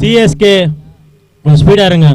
CSK கொஞ்சம் ஸ்பீடாக இருங்க.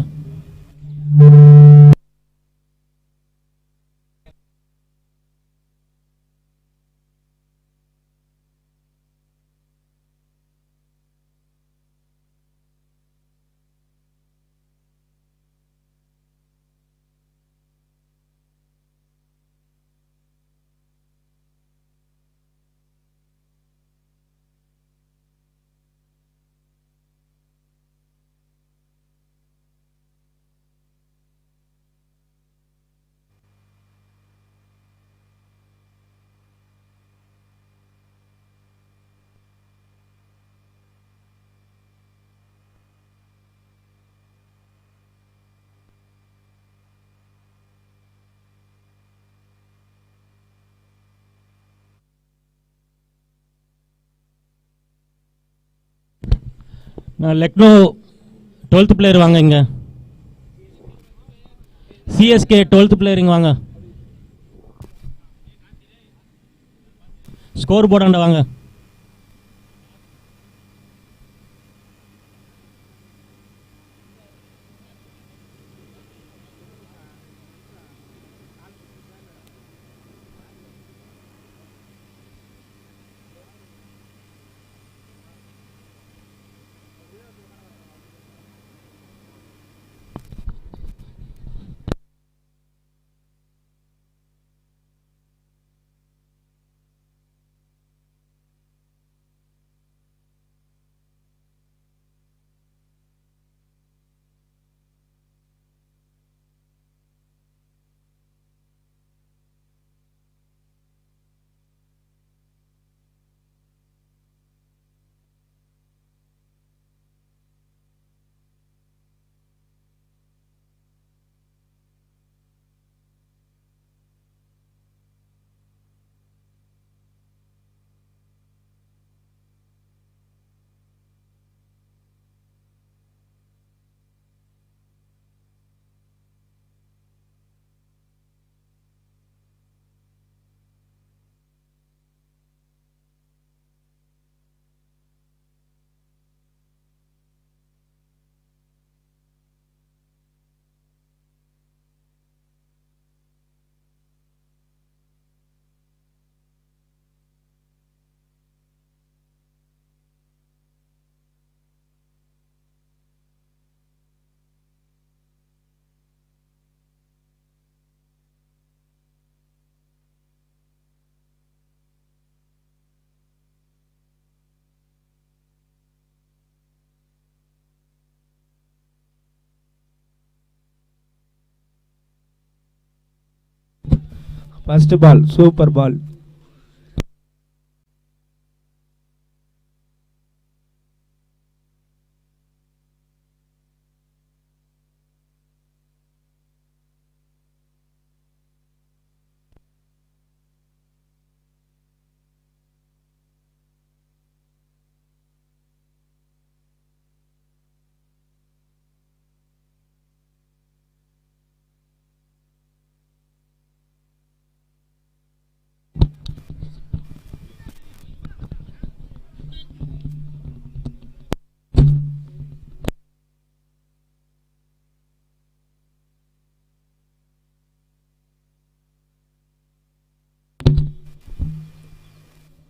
லக்னோ 12th பிளேயர் வாங்க. இங்க சிஎஸ்கே 12th பிளேயர் இங்க வாங்க. ஸ்கோர் போர்டாண்ட வாங்க. First ball, super ball.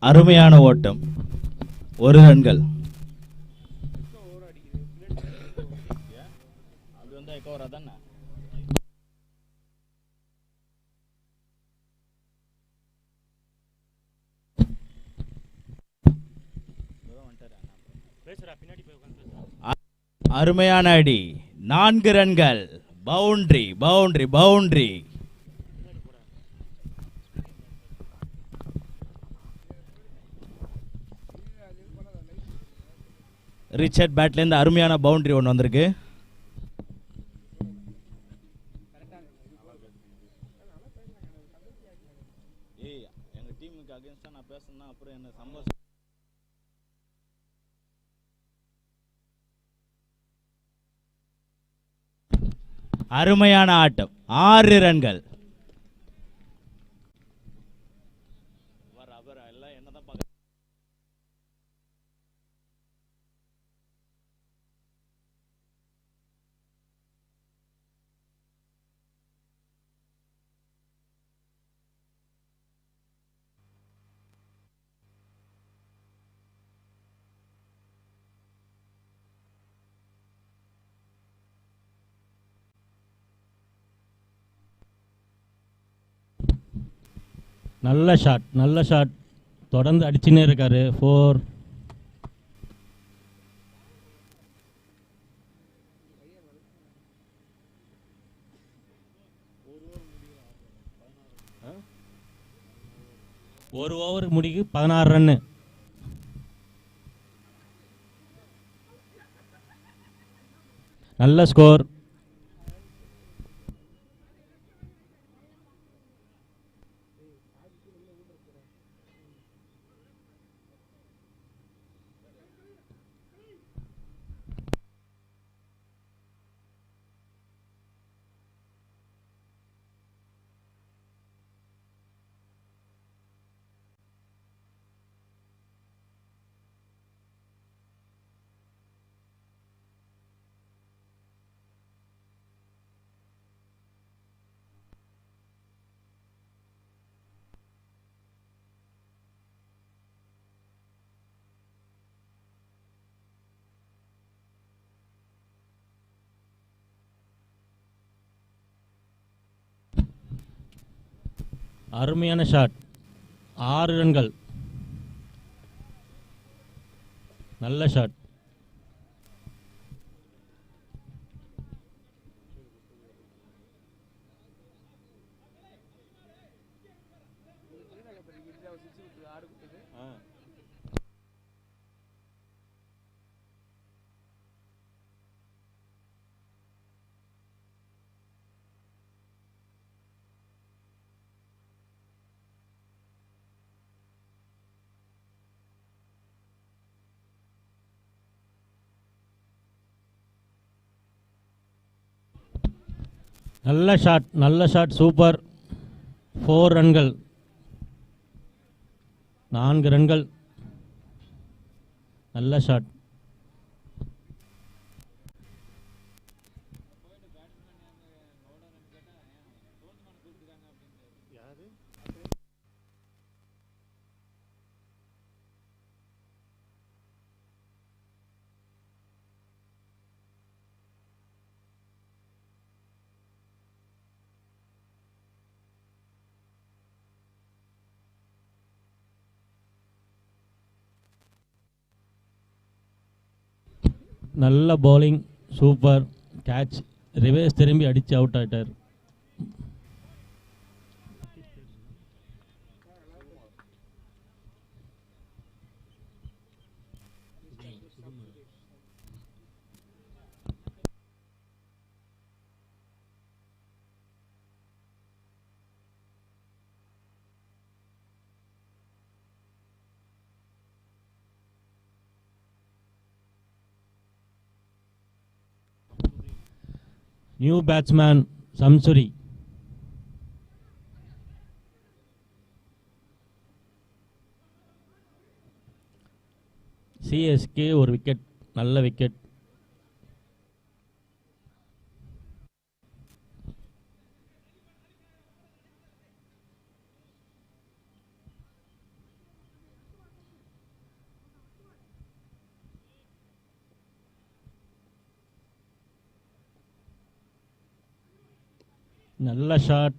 அருமையான ஓட்டம், 1 ரன்கள். அருமையான அடி, 4 ரன்கள். Boundary boundary boundary. ரிச்சர்ட் பேட்ல இருந்து அருமையான பவுண்டரி ஒன்று வந்திருக்கு. எங்க டீமுக்கு அகைன்ஸ்டா நான் பேசணும்னா அப்புறம் என்ன சம்பவம். அருமையான ஆட்டம், 6 ரன்கள். நல்ல ஷாட் தொடர்ந்து அடிச்சுன்னே இருக்காரு. 4. ஒரு ஓவருக்கு முடிக்கு 16 ரன்னு. நல்ல ஸ்கோர். அருமையான ஷாட். 6 ரன்கள். நல்ல ஷாட். நல்ல ஷாட் சூப்பர். 4 ரன்கள். 4 ரன்கள். நல்ல ஷாட். நல்ல bowling சூப்பர். கேட்ச் ரிவர்ஸ் திரும்பி அடித்து அவுட் ஆயிட்டார். New batsman Samsuri. சிஎஸ்கே ஒரு விக்கெட். நல்ல விக்கெட். நல்ல ஷாட்.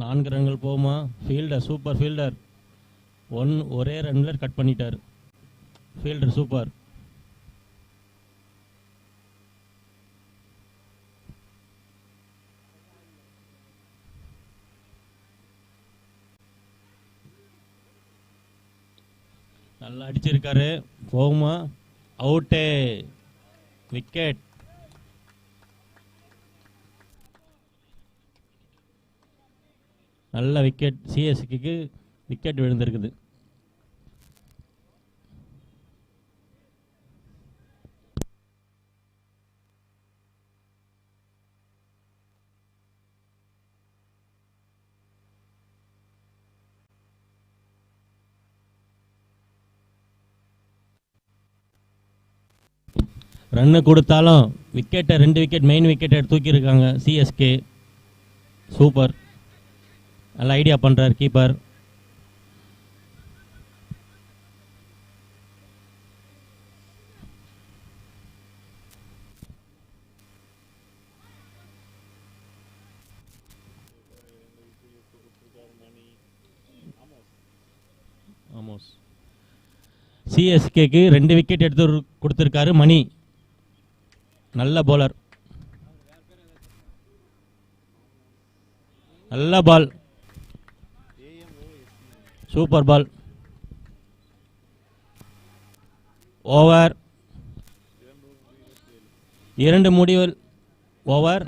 4 ரன்கள் போகுமா? Fielder super. ஃபீல்டர் ஒரே ரன்ல கட் பண்ணிட்டார். Fielder super. நல்லா அடிச்சிருக்காரு. போகுமா? அவுட்டே. விக்கெட். நல்ல விக்கெட். சிஎஸ்கேக்கு விக்கெட் விழுந்திருக்குது. ரன்னு கொடுத்தாலும் விக்கெட்டை 2 விக்கெட் மெயின் விக்கெட்டை தூக்கியிருக்காங்க சிஎஸ்கே. சூப்பர். நல்ல ஐடியா பண்ணுறார் கீப்பர். ராமோஸ். சிஎஸ்கேக்கு 2 விக்கெட் எடுத்து கொடுத்துருக்காரு மணி. நல்ல bowler. நல்ல பால். சூப்பர் பால். ஓவர் 2 முடிவு. ஓவர்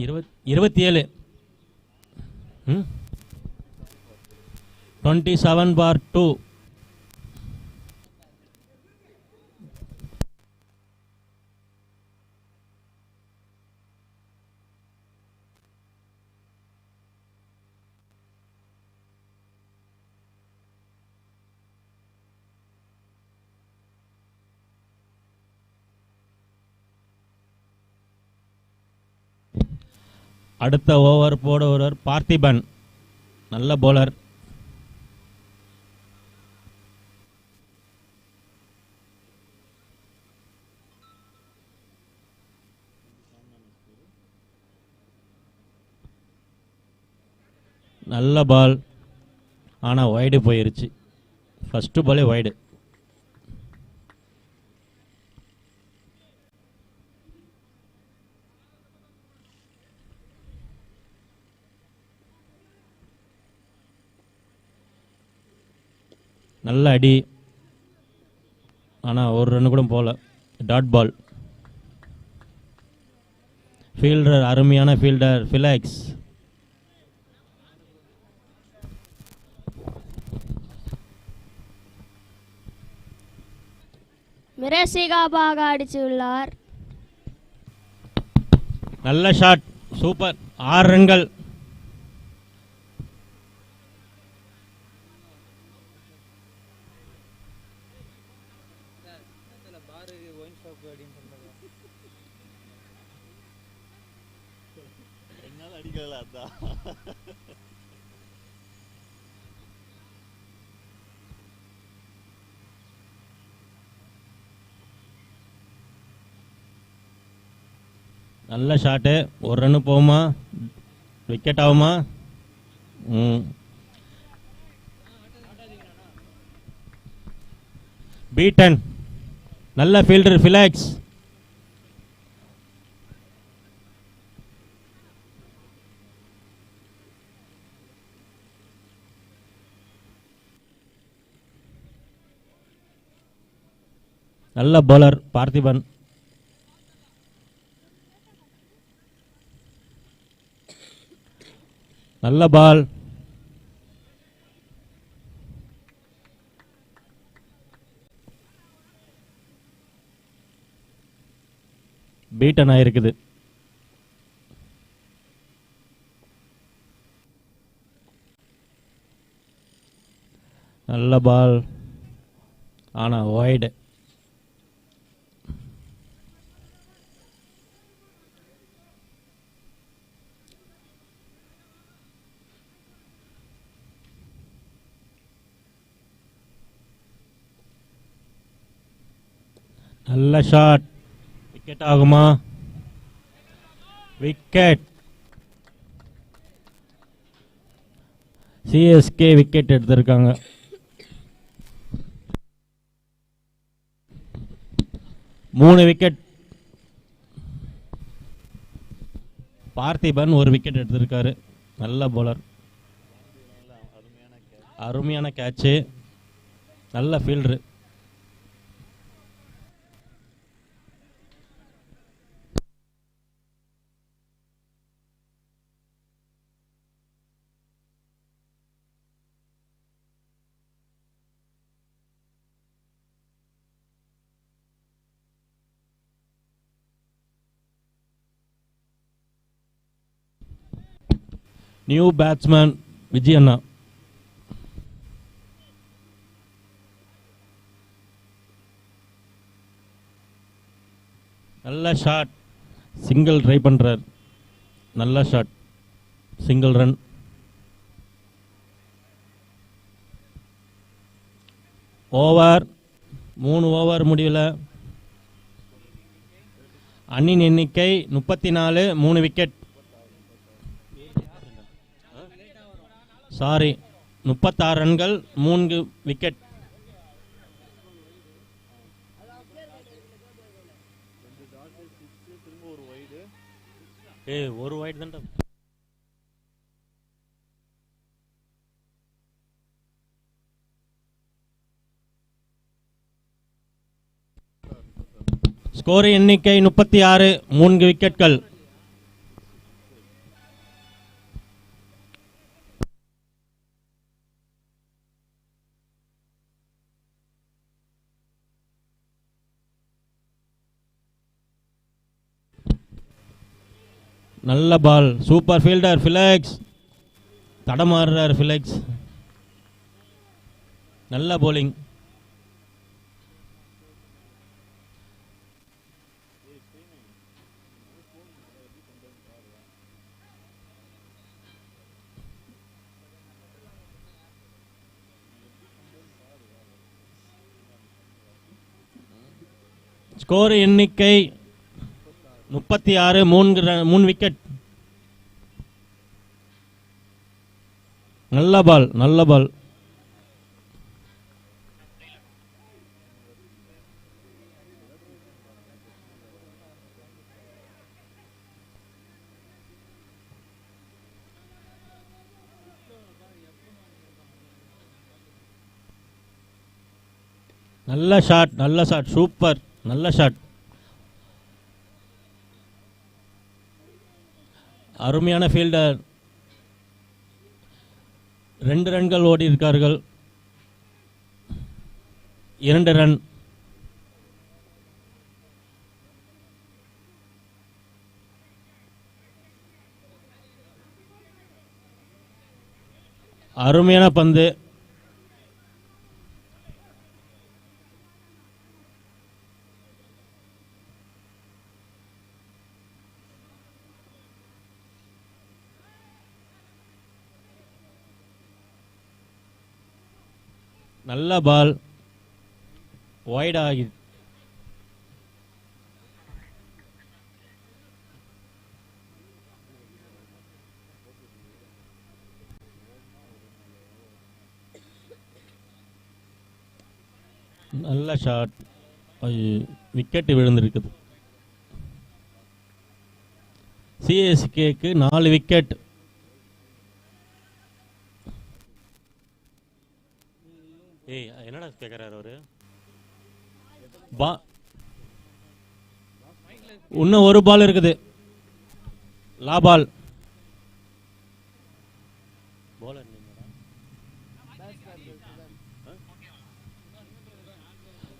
27. 27/2. அடுத்த ஓவர் போட ஒருவர் பார்த்திபன். நல்ல bowler. நல்ல பால். ஆனால் வைடு போயிருச்சு. ஃபஸ்ட்டு பாலே வைடு. நல்ல அடி. ஆனால் ஒரு ரன் கூட போகல. Dot ball. ஃபீல்டர் அருமையான ஃபீல்டர் ஃபிலாக்ஸ். மிரசிகாபாக அடிச்சுள்ளார். நல்ல ஷாட். சூப்பர். 6 ரன்கள். நல்ல ஷாட்டு. ஒரு ரன்னு போகுமா? விக்கெட் ஆகுமா? பீட்டன். நல்ல ஃபீல்டர் ஃபிலாக்ஸ். நல்ல bowler பார்த்திபன். நல்ல பால். பீட்டன் ஆயிருக்குது. நல்ல பால். ஆனா வைடு. நல்ல ஷாட். விக்கெட் ஆகுமா? விக்கெட். சிஎஸ்கே விக்கெட் எடுத்திருக்காங்க. மூணு விக்கெட். பார்த்திபன் 1 விக்கெட் எடுத்திருக்காரு. நல்ல bowler. அருமையான கேட்சு. நல்ல ஃபீல்டரு. நியூ பேட்ஸ்மேன் விஜய் அண்ணா. நல்ல ஷாட். சிங்கிள் ட்ரை பண்றார். நல்ல shot. Single run. Over 3 over முடிவில் அணியின் எண்ணிக்கை 34. 3 விக்கெட். சாரி 36 ரன்கள் 3 விக்கெட். ஒரு வைட் தான். ஸ்கோர் எண்ணிக்கை 36, 3 விக்கெட்கள். நல்ல பால், சூப்பர் ஃபீல்டர் ஃபிலெக்ஸ், தடமாறுறார் ஃபிலெக்ஸ். நல்ல போலிங். ஸ்கோர் எண்ணிக்கை 36, 3 விக்கெட். நல்ல பால், நல்ல பால். நல்ல ஷாட், நல்ல ஷாட், சூப்பர், நல்ல ஷாட். அருமையான ஃபீல்டர். 2 ரன்கள் ஓடி இருக்கார்கள். 2 ரன். அருமையான பந்து. நல்ல பால், வைட் ஆகி. நல்ல ஷாட், விக்கெட் விழுந்திருக்குது. சிஎஸ்கேக்கு 4 விக்கெட். என்னடா கேட்கிறாரு அவரு? இன்னும் ஒரு பால் இருக்குது. லா பால்.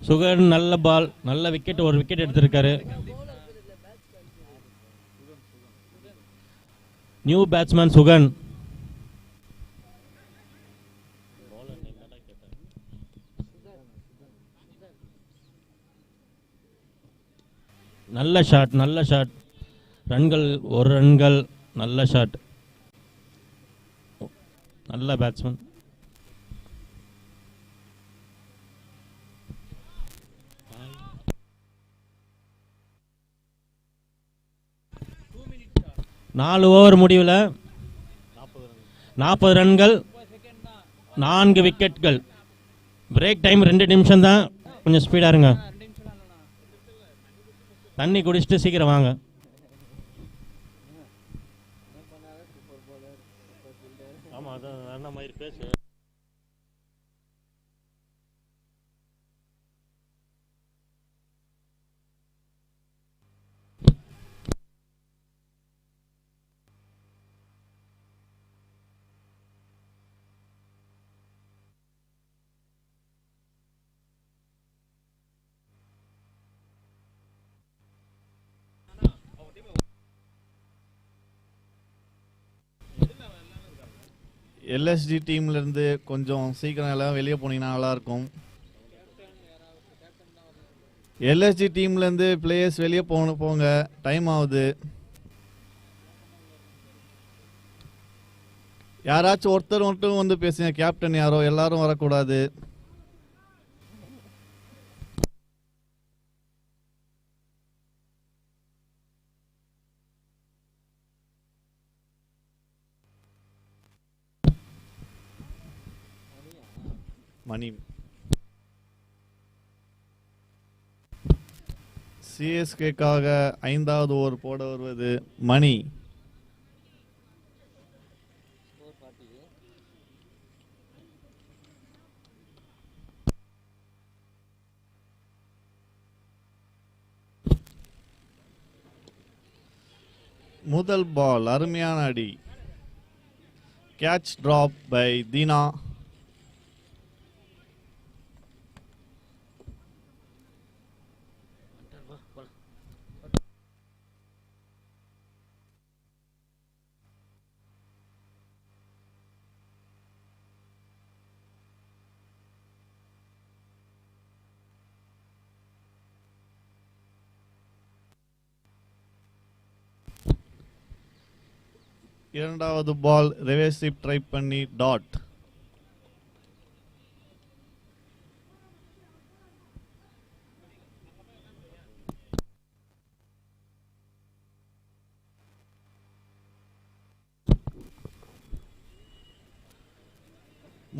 சுகன் நல்ல பால், நல்ல விக்கெட், ஒரு விக்கெட் எடுத்திருக்காரு. New batsman Sugan. நல்ல ஷாட், நல்ல ஷாட். ரன்கள் 1 ரன்கள். நல்ல ஷாட், நல்ல பேட்ஸ்மேன். நாலு ஓவர் முடிவில் 40 ரன்கள், 4 விக்கெட்கள். பிரேக் டைம் 2 நிமிஷம் தான். கொஞ்சம் ஸ்பீடாக இருங்க. தண்ணி குடிச்சிட்டு சீக்கிரம் வாங்க. ஆமாம், அதான் அந்த மாதிரி பேசு. எல்எஸ்டி டீம்லேருந்து கொஞ்சம் சீக்கிரம் எல்லாம் வெளியே போனீங்கன்னா நல்லாயிருக்கும். எல்எஸ்டி டீம்லேருந்து பிளேயர்ஸ் வெளியே போங்க, டைம் ஆகுது. யாராச்சும் ஒருத்தர் மட்டும் வந்து பேசுங்க. கேப்டன் யாரோ, எல்லாரும் வரக்கூடாது. மணி. சிஎஸ்கேக்காக 5வது ஓவர் போட வருவது மணி. முதல் பால் அருமையான அடி. Catch drop by Deena. இரண்டாவது பால் ரிவர்ஸ் ட்ரை பண்ணி டாட்.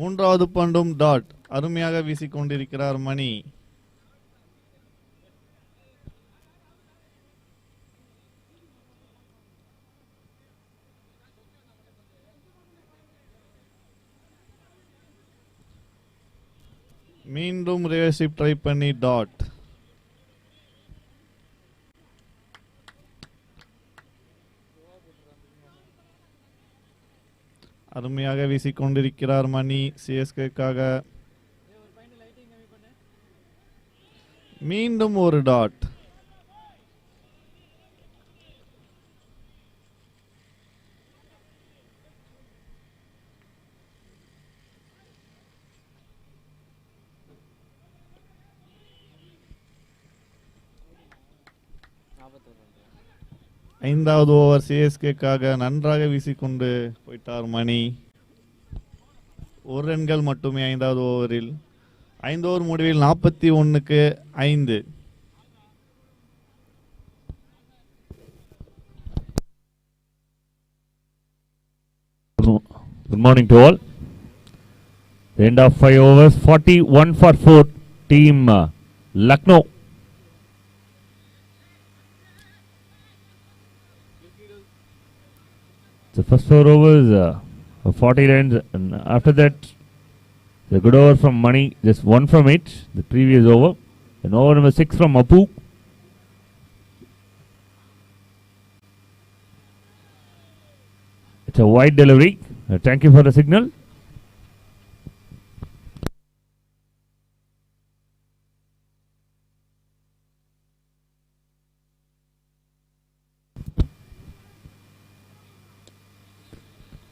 மூன்றாவது பண்டும் டாட். அருமையாக வீசிக்கொண்டிருக்கிறார் மணி. மீண்டும் ரிவர்ஸ் ட்ரை பண்ணி டாட். அருமையாக வீசிக்கொண்டிருக்கிறார் மணி சிஎஸ்கேக்காக. மீண்டும் ஒரு டாட். ஐந்தாவது ஓவர் சிஎஸ்கேக்காக நன்றாக வீசிக்கொண்டு போயிட்டார் மணி. 1 ரன்கள் மட்டுமே 5வது ஓவரில். 5 ஓவர் முடிவில் 41க்கு 5. Good morning to all. The end of 5 overs, 41 for 4. Team Lucknow. The first 4 overs, 40 runs, and after that, the good over from Mani, just 1 from it, the previous over. And over number 6 from Apu. It's a wide delivery. Thank you for the signal.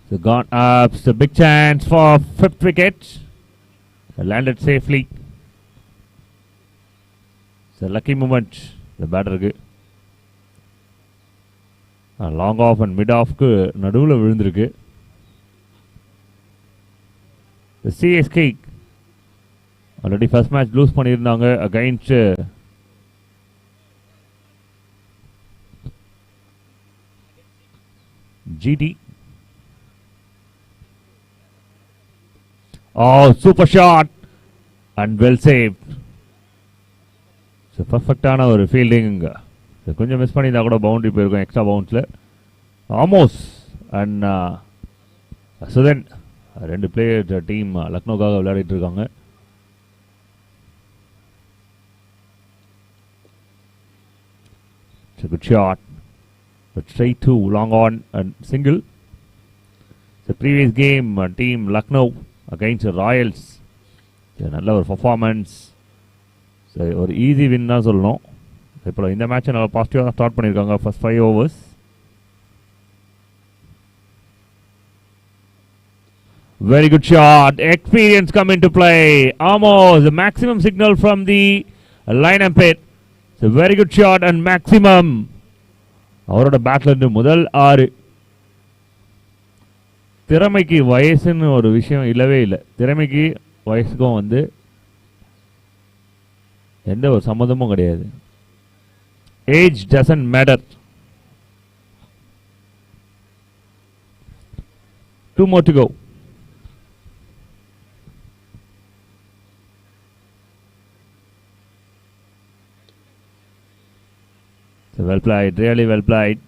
So gone up, it's a big chance for 5th wicket. Landed safely. It's a lucky moment. The batter long off and mid off ku naduvula விழுந்திருக்கு. The CSK already first match lose பண்ணிருந்தாங்க against GT. Oh, super shot and well saved. So perfect ஆன ஒரு fielding. கொஞ்சம் miss பண்ணியிருந்தா கூட boundary போயிருக்கும் extra பவுன்ஸில். Almost and Sudhan 2 player team லக்னோக்காக விளையாடிட்டு இருக்காங்க. It's a good shot, but straight to long on and single. The previous game team Lucknow against the Royals, நல்ல ஒரு பர்ஃபார்மன்ஸ். சரி, ஒரு ஈஸி வின் தான் சொல்லணும். இப்போ இந்த மேட்சை நல்லா பாசிட்டிவாக ஸ்டார்ட் பண்ணியிருக்காங்க first 5 overs. Very good shot. Experience come into play. Almost the maximum signal from the line umpire. It's a very good shot and maximum. அவரோட பேட்ல இருந்து முதல் 6. திறமைக்கு வயசுன்னு ஒரு விஷயம் இல்லவே இல்லை. திறமைக்கு வயசுக்கும் வந்து எந்த ஒரு சம்மந்தமும் கிடையாது. Age doesn't matter. 2 more to go. Well played, really well played.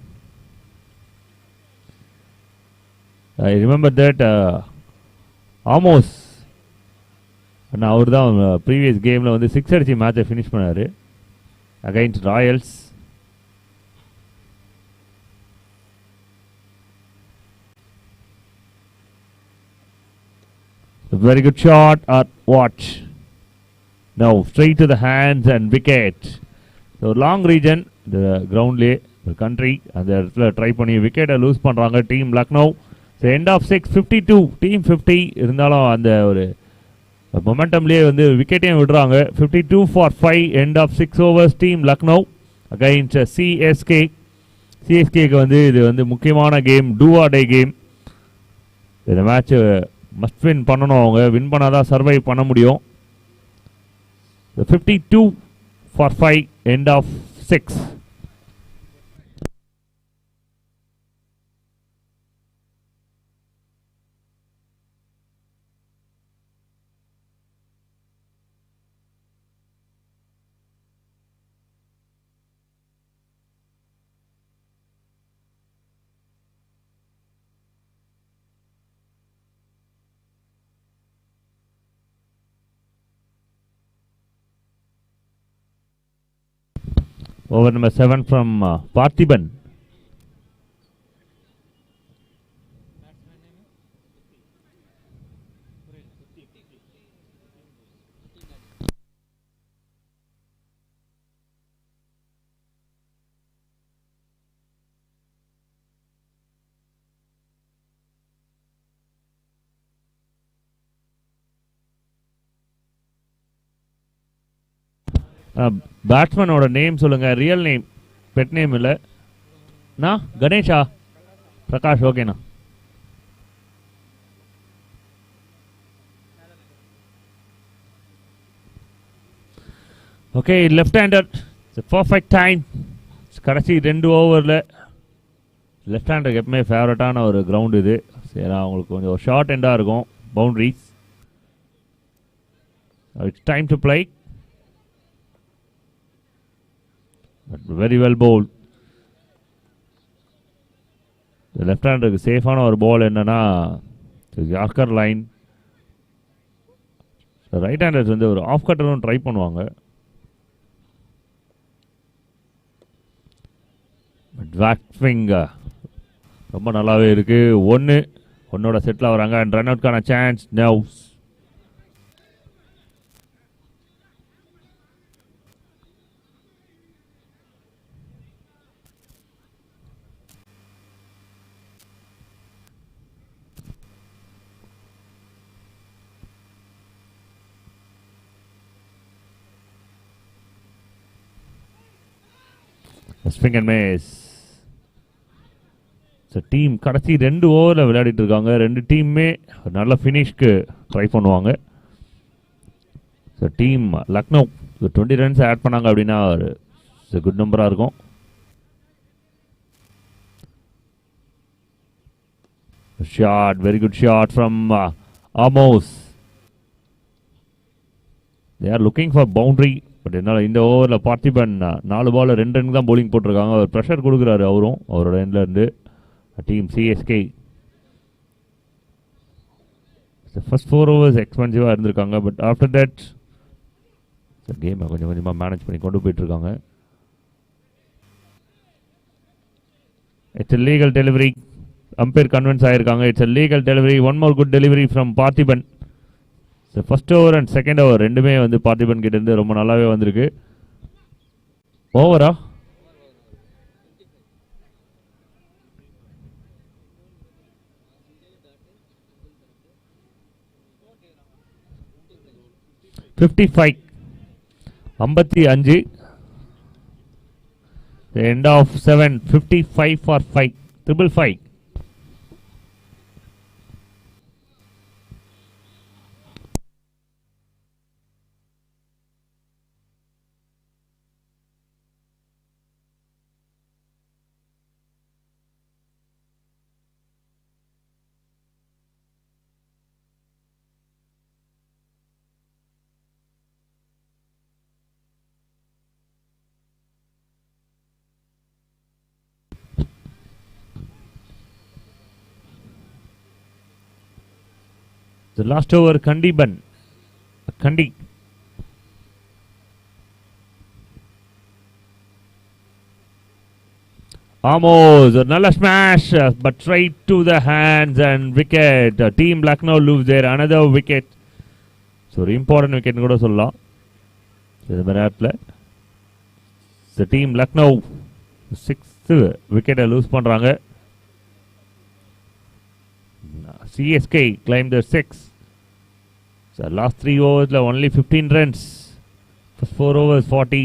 I remember that Amos நான் அவர் தான் ப்ரீவியஸ் கேமில் வந்து 6 அடிச்சு மேட்சை ஃபினிஷ் பண்ணார் against Royals. Very good shot at watch. Now straight to the hands and wicket. So long region, the groundலே the country அந்த இடத்துல ட்ரை பண்ணி விக்கெட்டை லூஸ் பண்ணுறாங்க team Lucknow. So end of 6 52 team 50 இருந்தாலும் அந்த ஒரு மொமெண்டம்லேயே வந்து விக்கெட்டையும் விடுறாங்க. 52 for 5 end of 6 overs team Lucknow against CSK. சிஎஸ்கேக்கு வந்து இது வந்து முக்கியமான game, do or die game. இந்த மேட்ச் மஸ்ட் வின் பண்ணணும், அவங்க வின் பண்ணாதான் சர்வைவ் பண்ண முடியும். 52 for 5 end of 6. Over number 7 from Parthiban. பேட்ஸ்மேனோட name சொல்லுங்க, ரியல் நேம், பெட் நேம் இல்லை. நான் கணேஷா பிரகாஷ், ஓகேண்ணா. Okay, left hander, perfect time. கடைசி 2 ஓவரில் லெஃப்ட் ஹேண்டருக்கு எப்பவுமே ஃபேவரட்டான ஒரு கிரவுண்ட் இது. சரி, அவங்களுக்கு கொஞ்சம் ஒரு ஷார்ட் எண்டாக இருக்கும், boundaries. It's time to play. But very well bowled. The left hander சேஃபான ஒரு பால் என்னன்னா யார்கர் லைன். ரைட் ஹேண்டர்ஸ் வந்து ஒரு ஆஃப் கட்டரும் ட்ரை பண்ணுவாங்க. பட் பேக் ஸ்விங் ரொம்ப நல்லாவே இருக்கு. ஒன்னோட செட்டில் வராங்க அண்ட் ரன் அவுட்கான chance now. Swing and miss. So team கடைசி 2 ஓவரில் விளையாடிட்டு இருக்காங்க. 2 டீமுமே நல்ல ஃபினிஷ்க்கு ட்ரை பண்ணுவாங்க. So team Lucknow 20 runs add பண்ணாங்க அப்படின்னா ஒரு குட் நம்பராக இருக்கும். Shot, very good shot from Amos. They are looking for boundary. But என்னால் இந்த ஓவரில் பார்த்திபன் 4 பால் 2 ரன் தான் போலிங் போட்டிருக்காங்க. அவர் ப்ரெஷர் கொடுக்குறாரு அவரோட எண்ட்லேருந்து டீம் சிஎஸ்கே. ஃபர்ஸ்ட் 4 overs எக்ஸ்பென்சிவாக இருந்திருக்காங்க. பட் ஆஃப்டர் தட் கேமை கொஞ்சம் கொஞ்சமாக மேனேஜ் பண்ணி கொண்டு போயிட்டுருக்காங்க. It's legal delivery. Umpire convince ஆகிருக்காங்க. It's legal delivery. One more good delivery from Parthiban. So first over and second over ரெண்டுமே வந்து பார்த்திபன் கிட்டேருந்து ரொம்ப நல்லாவே வந்திருக்கு. ஓவரா 55 55. The end of 7 55 for 5 555. The last over, Kandi. Almost another smash, but straight to the hands and wicket. Team Lucknow lose there another wicket. So important wicket கூட சொல்லலாம். இந்த நேரத்தில் the team Lucknow 6th wicket lose பண்றாங்க. CSK claimed the 6. So last 3 overs only 15 runs. First 4 overs 40.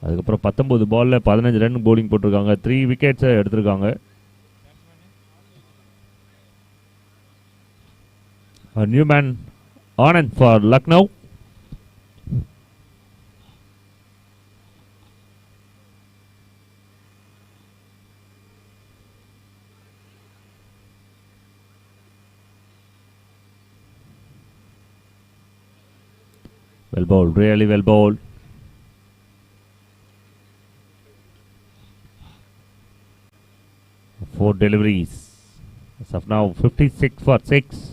அதுக்கப்புறம் 19 பால்ல 15 run bowling போட்டிருக்காங்க. 3 wickets எடுத்திருக்காங்க. A new man Anand for Lucknow. Well bowled, really well bowled. Four deliveries. As of now, 56 for 6.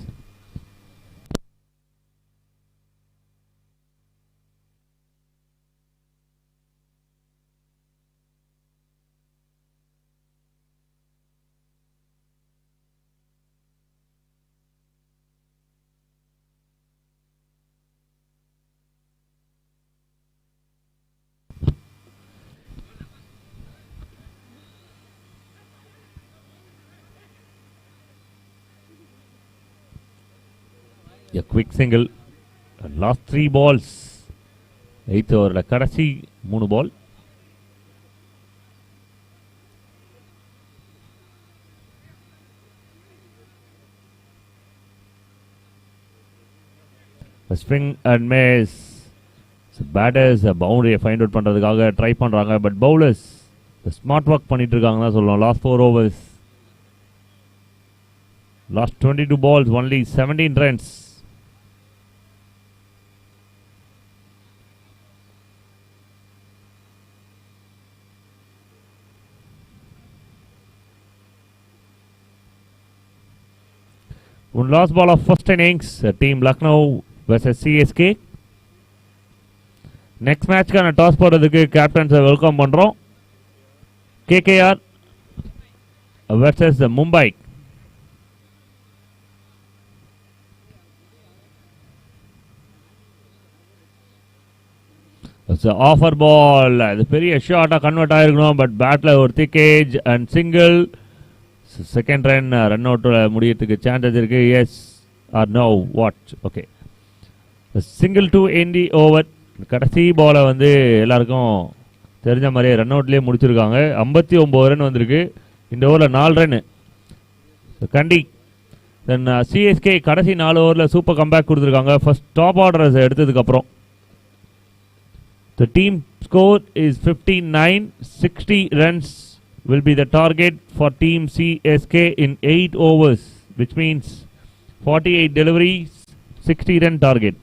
A quick single. And last 3 balls. 8th over கடைசி 3 ball. A swing and miss. So batters boundary find out பண்றதுக்காக try பண்றாங்க, but bowlers the smart work பண்ணிட்டு இருக்காங்க தான் சொல்லணும். Last 4 overs. Last 22 balls only 17 runs. One last ball of first innings, team Lucknow versus CSK. Next match கான toss போடுறதுக்கு கேப்டன்ஸை welcome பண்றோம். KKR versus Mumbai. It's an offer ball. அது பெரிய ஷாட்டா convert ஆயிருக்கணும், பட் பேட்ல ஒரு thick edge and single. Second run run out முடியறதுக்கு chances இருக்கு. Yes or no what? Okay, single to end the over. கடைசி பாலை வந்து எல்லாருக்கும் தெரிஞ்ச மாதிரியே ரன் அவுட்லேயே முடிச்சிருக்காங்க. 59 ரன் வந்திருக்கு. இந்த ஓவரில் 4 ரன் கண்டி. தென் சிஎஸ்கே கடைசி 4 ஓவரில் சூப்பர் கம்பேக் கொடுத்துருக்காங்க. ஃபர்ஸ்ட் டாப் ஆர்டர்ஸ் எடுத்ததுக்கப்புறம் the team score is 59. 60 runs will be the target for team CSK in 8 overs, which means 48 deliveries, 60 run target.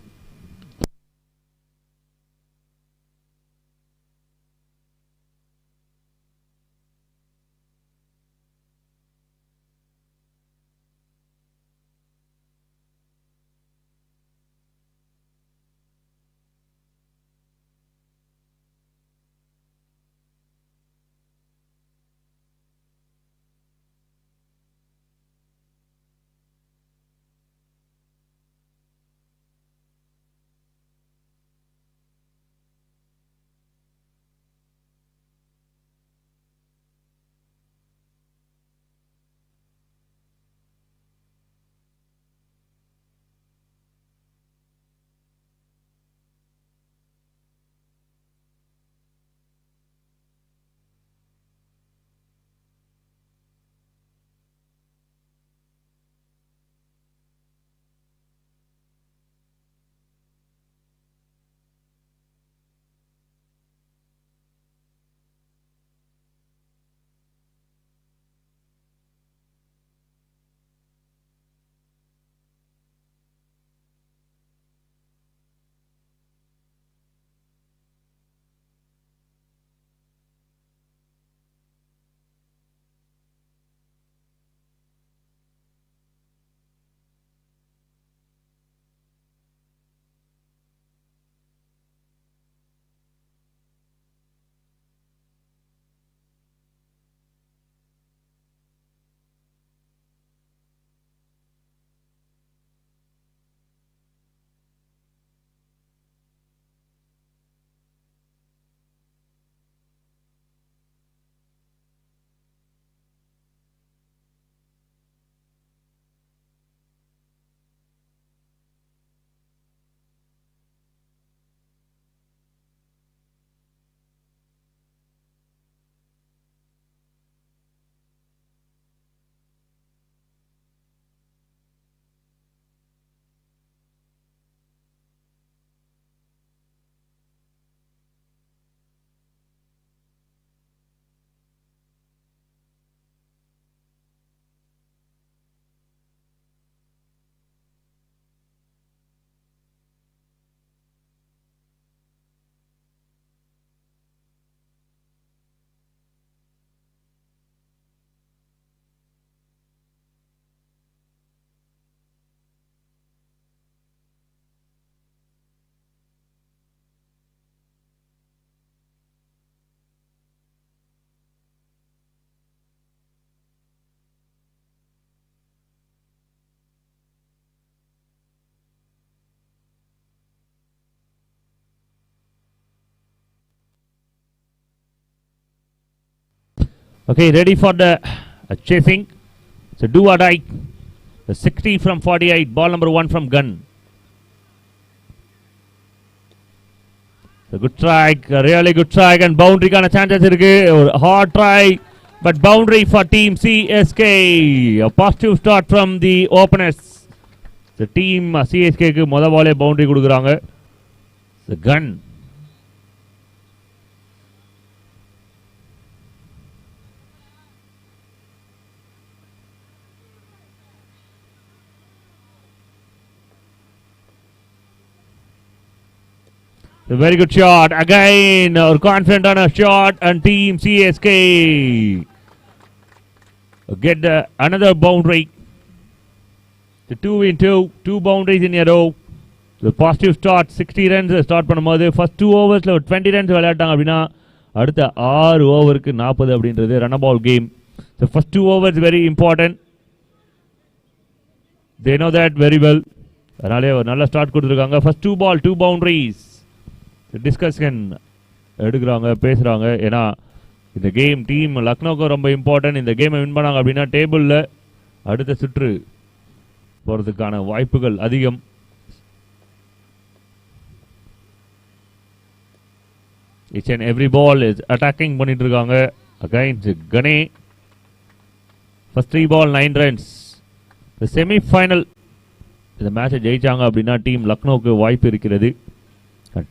Okay, ready for the chasing. So do or die. The 60 from 48. Ball number 1 from Gun. A good strike, a really good strike, and boundary kind of chances irukku. Hard try, but boundary for team CSK. A positive start from the openers. The team CSK க்கு மொத பாலே boundary கொடுக்குறாங்க. The Gun. A very good shot. Again, confident on a shot, and team CSK get another boundary. The 2-in-2, 2 boundaries in a row. The positive start, 60 runs start பண்ணும்போது first 2 overs 20 runs விளையாட்டாங்க அப்படின்னா அடுத்த 6 ஓவருக்கு 40 அப்படின்றது run ball game. The first 2 overs very important. They know that very well. அதனாலே ஒரு நல்ல start கொடுத்துருக்காங்க. First 2 ball 2 boundaries. Discussion எடுக்கிறாங்க, பேசுகிறாங்க. ஏன்னா இந்த கேம் டீம் லக்னோவுக்கு ரொம்ப இம்பார்ட்டன்ட். இந்த கேமை வின் பண்ணாங்க அப்படின்னா டேபிளில் அடுத்த சுற்று போகிறதுக்கான வாய்ப்புகள் அதிகம். Each and every ball is attacking பண்ணிட்டு இருக்காங்க against Gane. First 3 ball 9 runs. The semi-final இந்த மேட்சை ஜெயிச்சாங்க அப்படின்னா டீம் லக்னோவுக்கு வாய்ப்பு இருக்கிறது.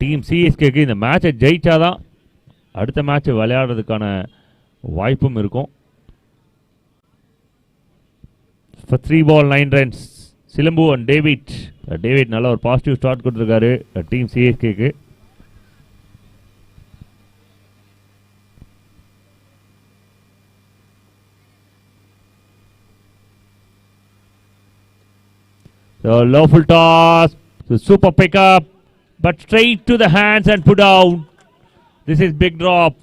டீம் சிஎஸ்கேக்கு இந்த மேட்சை ஜெயிச்சாதான் அடுத்த மேட்ச் விளையாடுறதுக்கான வாய்ப்பும் இருக்கும். 3 ball 9 runs. சிலம்பு அண்ட் டேவிட் நல்ல ஒரு பாசிட்டிவ் ஸ்டார்ட் கொடுத்துருக்காரு team சிஎஸ்கேக்கு. Lawful toss, super pickup, but straight to the hands and put out. This is big drop.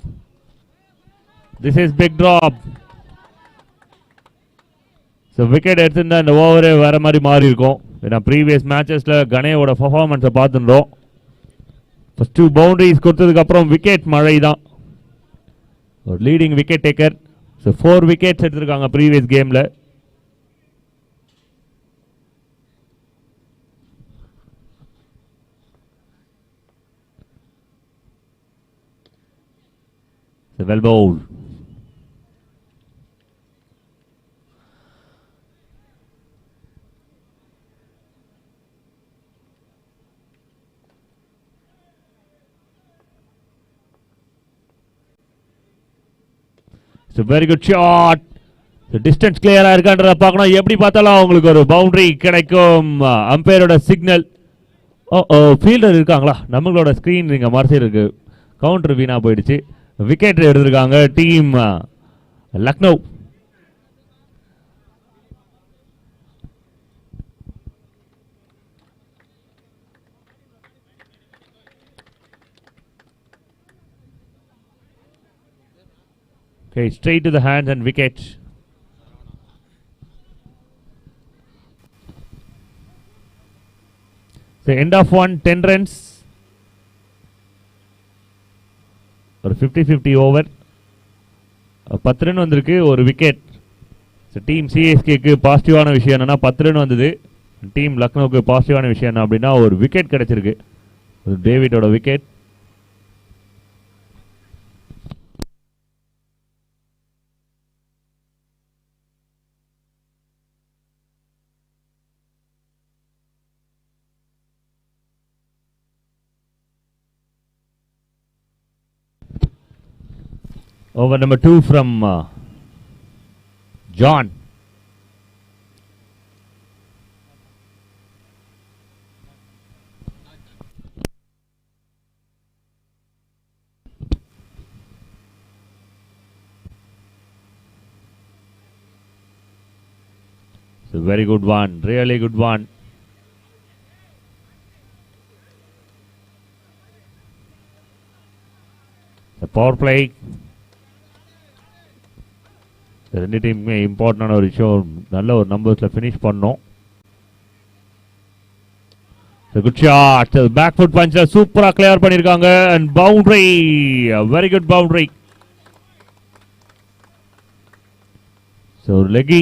So wicket எடுத்துருந்தா இந்த ஓவரே வேற மாதிரி மாறி இருக்கும். ஏன்னா ப்ரீவியஸ் மேட்சஸ்ல கணேயோட பர்ஃபார்மன்ஸை பார்த்துருந்தோம். ஃபர்ஸ்ட் 2 பவுண்டரிஸ் கொடுத்ததுக்கு அப்புறம் விக்கெட் மழை தான். ஒரு leading wicket taker. So 4 wickets எடுத்திருக்காங்க ப்ரீவியஸ் கேம்ல. Well bowled. It's a very good shot. The distance clear இருக்கான்றத பார்க்கணும். எப்படி பார்த்தாலும் உங்களுக்கு ஒரு பவுண்டரி கிடைக்கும். அம்பையரோட சிக்னல். ஃபீல்டர் இருக்காங்களா? நம்மளோட ஸ்க்ரீன் இங்கே மறைச்சி இருக்கு. கவுண்டர் வீணா போயிடுச்சு. விக்கெட் எடுத்திருக்காங்க team Lucknow. Okay, straight to the hands and wicket. The end of 1, 10 runs. ஒரு 50-50 ஓவர். 10 ரன் வந்திருக்கு, ஒரு விக்கெட். டீம் சிஎஸ்கேக்கு பாசிட்டிவான விஷயம் என்னன்னா 10 ரன் வந்தது. டீம் லக்னோவுக்கு பாசிட்டிவான விஷயம் என்ன அப்படின்னா ஒரு விக்கெட் கிடைச்சிருக்கு. ஒரு டேவிடோட wicket. Over number 2 from John. It's a very good one, really good one. The power play. ரெண்டு டீமுமே இம்பார்ட்டண்டான ஒரு விஷயம். நல்ல ஒரு நம்பர்ஸில் ஃபினிஷ் பண்ணோம். Good shot. பேக் ஃபுட் பஞ்சில் சூப்பராக கிளியர் பண்ணியிருக்காங்க. And boundary, very good boundary. So ஒரு லெக்கி,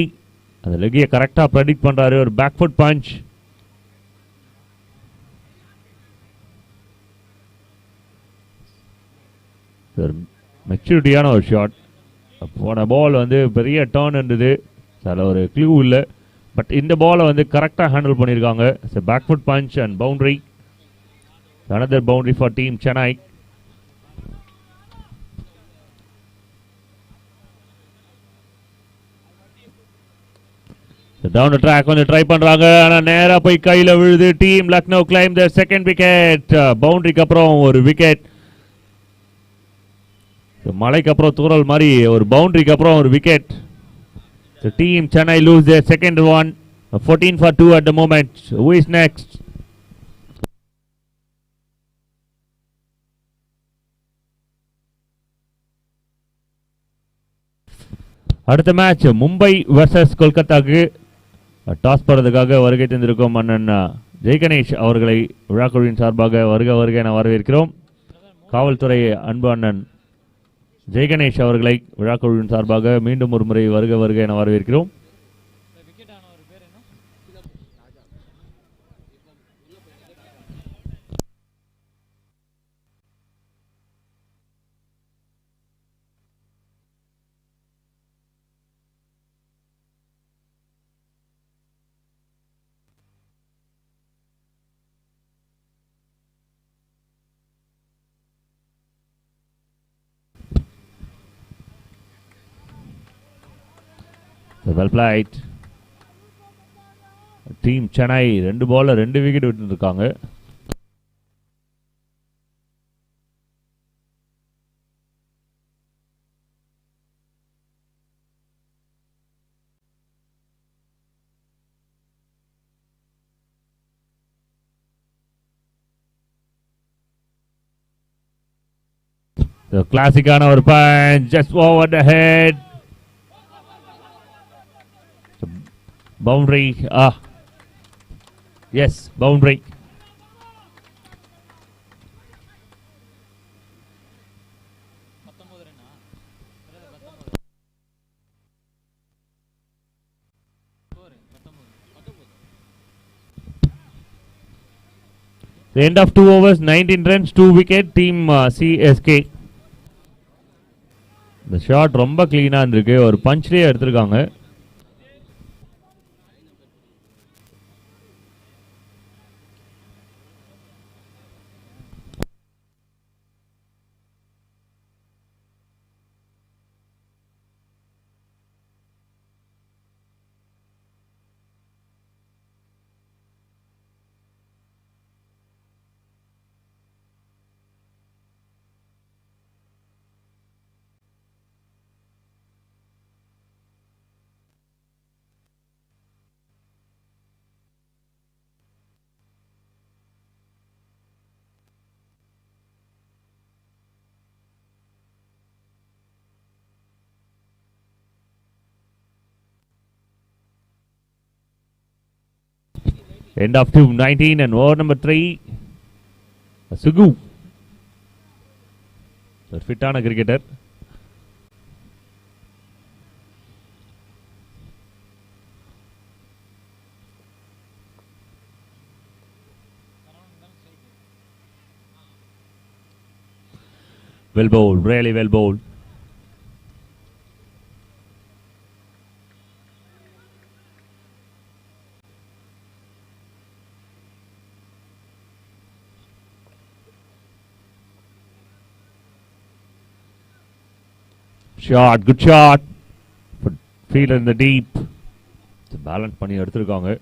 அந்த லெக்கியை கரெக்டாக ப்ரெடிக்ட் பண்ணுறாரு. ஒரு பேக் ஃபுட் பஞ்ச். ஒரு மெச்சூரிட்டியான ஒரு ஷாட். போன பால் வந்து பெரிய டர்ன் இருந்தது, அதில் ஒரு க்ளூ இல்லை. பட் இந்த பாலை வந்து கரெக்டாக ஹேண்டில் பண்ணியிருக்காங்க. So back foot punch and boundary. another boundary for team Chennai. So down the track கொஞ்சம் ட்ரை பண்றாங்க, ஆனா நேரா போய் கையில விழுது. Team Lucknow claim their second wicket. பவுண்டரிக்கு அப்புறம் ஒரு விக்கெட். மலைக்கு அப்புறம் தூரல் மாதிரி ஒரு பவுண்டரிக்கு அப்புறம் ஒரு wicket. So team Chennai lose their second one. 14 for 2 at the moment. Who is next? அடுத்த மேட்ச் மும்பை வர்சஸ் கொல்கத்தாக்கு டாஸ் போடுறதுக்காக வருகை தந்திருக்கும் அண்ணன் ஜெய்கணேஷ் அவர்களை விழாக்குழுவின் சார்பாக வருக வருக என வரவேற்கிறோம். காவல்துறை அன்பு அண்ணன் ஜெய்கணேஷ் அவர்களை விழாக்குழுவின் சார்பாக மீண்டும் ஒரு முறை வருக வருக என வரவேற்கிறோம். Well played. டீம் சென்னை 2 பால்ல 2 விக்கெட் விட்டுருக்காங்க. கிளாசிக்கான ஒரு punch just over the head. Boundary. Yes, boundary. The end of 2 overs, 19 runs, 2 wicket, team CSK. The shot ரொம்ப clean-ஆ இருக்கு, ஒரு பஞ்ச்லயே எடுத்திருக்காங்க. End of 2, 19 and over number 3. Sugu. Fit on a cricketer. Well bowled, really well bowled. Shot, good shot. Fielder in the deep. Balance பண்ணி எடுத்துருக்காங்க.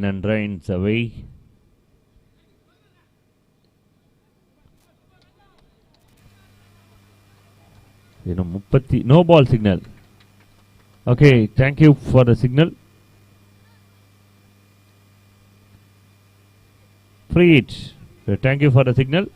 And runs away. No ball signal. Okay, thank you for the signal. Free hit. Thank you for the signal.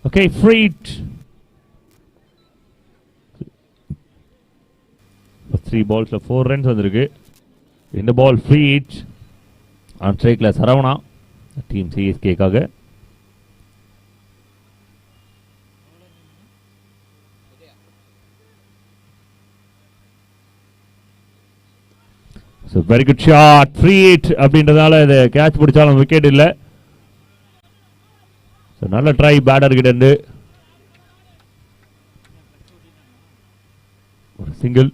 Okay, free hit. For 3 balls, 4 runs வந்திருக்கு. இந்த ball free hit. On strike Saravana team சிஎஸ்கேக்காக. So very good shot, free hit அப்படின்றதால இது catch பிடிச்சாலும் wicket இல்லை. So நல்ல try batter கிட்ட இருந்து ஒரு சிங்கிள்.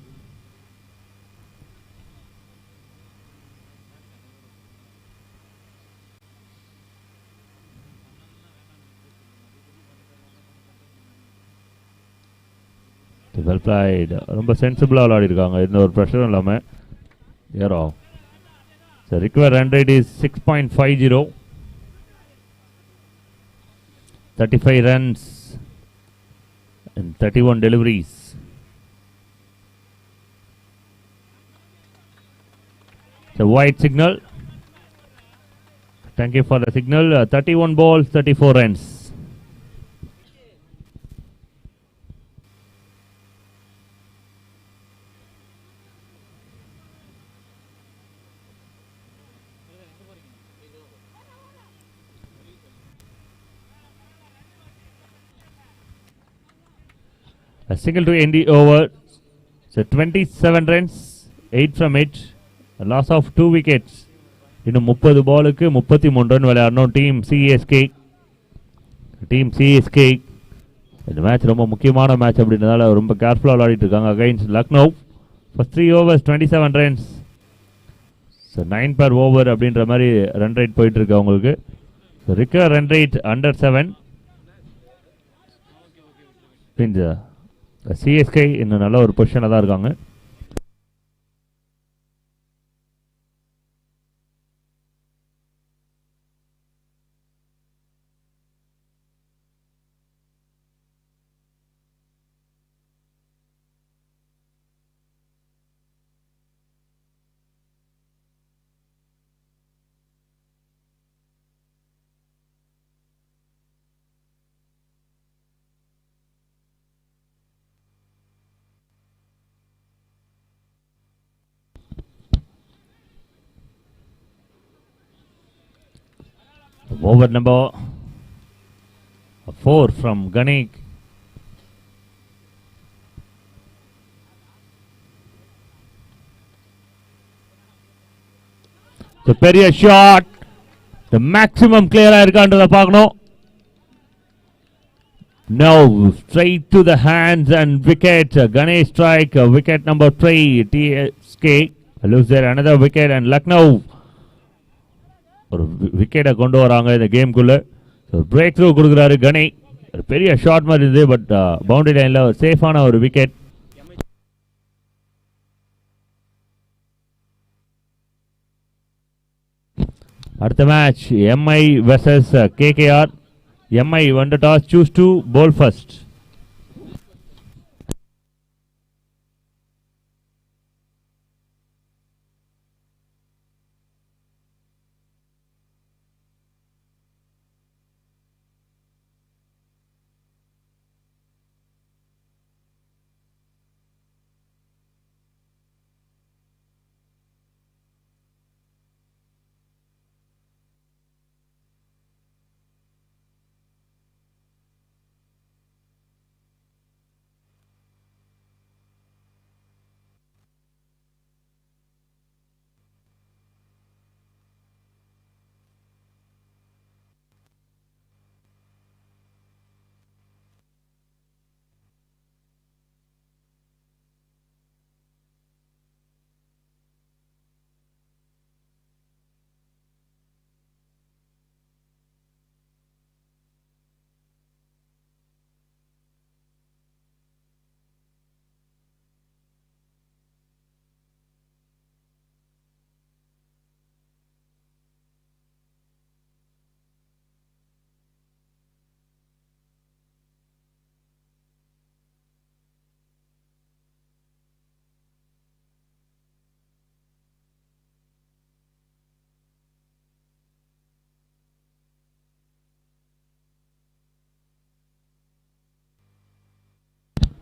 Well plate. ரொம்ப சென்சிபிளாக விளையாடி இருக்காங்க, எந்த ஒரு ப்ரெஷரும் இல்லாமல். ஏரோ சார் required run rate is 6.50. 35 runs and 31 deliveries. The white signal. Thank you for the signal. 31 balls, 34 runs. A single to end the over. So 27 runs, 8 from it. A loss of 2 wickets. இன்னும் 30 பாலுக்கு 33 run விளையாடணும் team CSK. இந்த match ரொம்ப முக்கியமான match அப்படின்றதால ரொம்ப கேர்ஃபுல்லாக விளையாடிட்டு இருக்காங்க against Lucknow. First 3 overs 27 runs. So 9 per over அப்படின்ற மாதிரி ரன் ரேட் போயிட்டு இருக்கு அவங்களுக்கு. So recover run rate under 7. CSK இன்னும் நல்ல ஒரு பொசிஷனில் தான் இருக்காங்க. Over number 4 from Ganesh. The பெரிய shot. The maximum clear ஆயிருக்கான்றத பார்க்கணும். Now straight to the hands and wicket. Ganesh strike. Wicket number 3. TSK lose there another wicket and Lucknow ஒரு விக்கெட்டை கொண்டு வராங்க இந்த கேம்குள்ளே. ஸோ பிரேக் த்ரூ கொடுக்குறாரு கணே. ஒரு பெரிய ஷாட் மாதிரி இருந்தது, பட் பவுண்டரி லைனில் ஒரு சேஃபான ஒரு விக்கெட். அடுத்த match MI versus KKR. MI வந்து toss, choose to bowl first.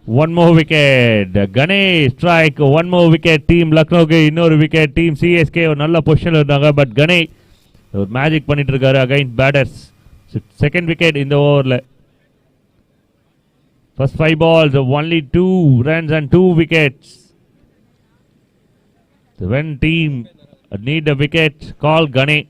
One more wicket. Ganesh strike. One more wicket. Team Lucknow ke இன்னொரு wicket. Team CSK ஒரு நல்ல பொசிஷன்ல இருந்தாங்க. பட் Ganesh ஒரு மேஜிக் பண்ணிட்டு இருக்காரு அகைன்ஸ்ட் பேட்டர்ஸ். செகண்ட் விக்கெட் இந்த ஓவர்ல. First 5 balls, only 2 runs and 2 wickets. So when team need a wicket, call Ganesh.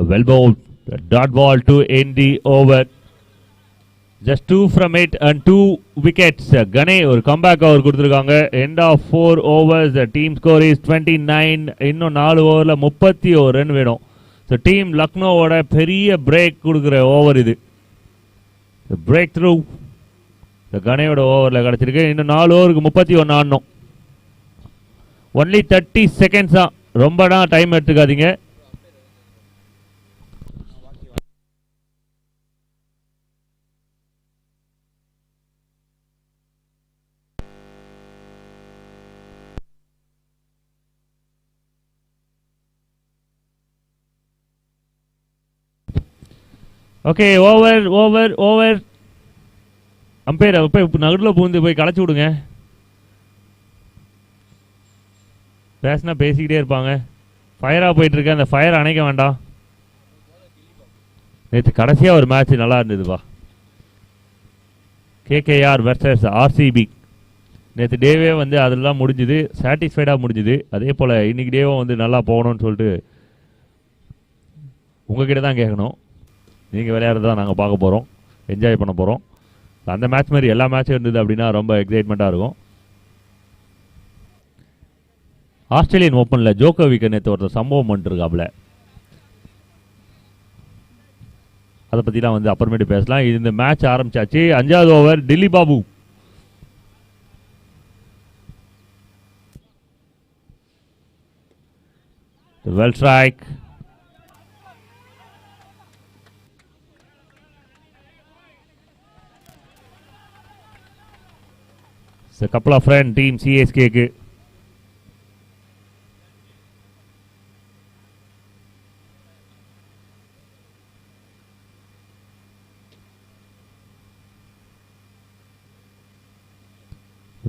A well bowled dot ball to end the over. Just 2 from it and 2 wickets. Ganesh ஒரு comeback over கொடுத்திருக்காங்க. End of 4 overs. The team score is 29. இன்னும் 4 ஓவர்ல 31 run வேணும். So team Lucknow ஓட பெரிய break கொடுக்கிற over இது. The breakthrough the Ganesh ஓட ஓவர்ல கிடைச்சிருக்கு. இன்னும் 4 ஓவருக்கு 31 ஆடணும். Only 30 seconds தான். ரொம்ப தான் டைம் எடுத்துக்காதீங்க. ஓகே ஓவர் அம்பையர் நடுவில் பூந்து போய் களைச்சி விடுங்க. பேசினா பேசிக்கிட்டே இருப்பாங்க. ஃபயராக போயிட்டு இருக்க, அந்த ஃபயர் அணைக்க வேண்டாம். நேற்று கடைசியாக ஒரு மேட்ச் நல்லா இருந்ததுப்பா. KKR versus RCB. நேற்று டேவே வந்து அதெல்லாம் முடிஞ்சுது, சாட்டிஸ்ஃபைடாக முடிஞ்சுது. அதே போல் இன்னைக்கு டேவும் வந்து நல்லா போகணும்னு சொல்லிட்டு உங்ககிட்ட தான் கேட்கணும். நீங்கள் விளையாடுறது தான் நாங்கள் பார்க்க போகிறோம், என்ஜாய் பண்ண போகிறோம். அந்த மேட்ச் மாதிரி எல்லா மேட்சும் இருந்தது அப்படின்னா ரொம்ப எக்ஸைட்மெண்ட்டாக இருக்கும். ஆஸ்திரேலியன் ஓப்பனில் ஜோகோவிக் நேற்று ஒருத்தர் சம்பவம் பண்ணிட்டுருக்காப்புல. அதை பற்றிலாம் வந்து அப்புறமேட்டு பேசலாம். இந்த மேட்ச் ஆரம்பிச்சாச்சு. 5வது over Delhi Babu. Well strike. A couple of friend team CSK க்கு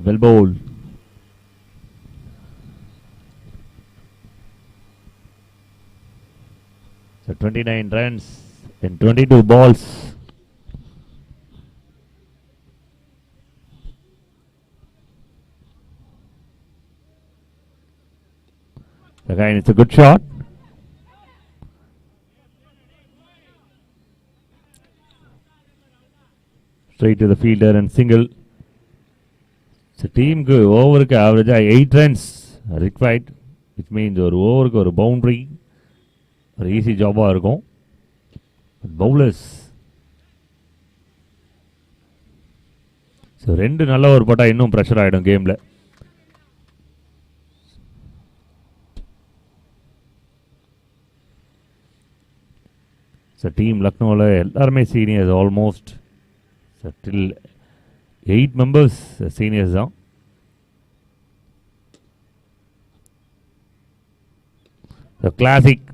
well bowled. So 29 runs in 22 balls. Again, it's a good shot. Straight to the fielder and single. So team ku over ku average 8 runs required, which means ஒரு ஓவருக்கு ஒரு boundary ஒரு easy ஜாபாக இருக்கும். Bowlers so 2 நல்ல ஒரு போட்டால் இன்னும் pressure ஆகிடும் கேமில். ஸோ டீம் லக்னோவில் எல்லாருமே seniors almost. So till 8 members seniors தான். So classic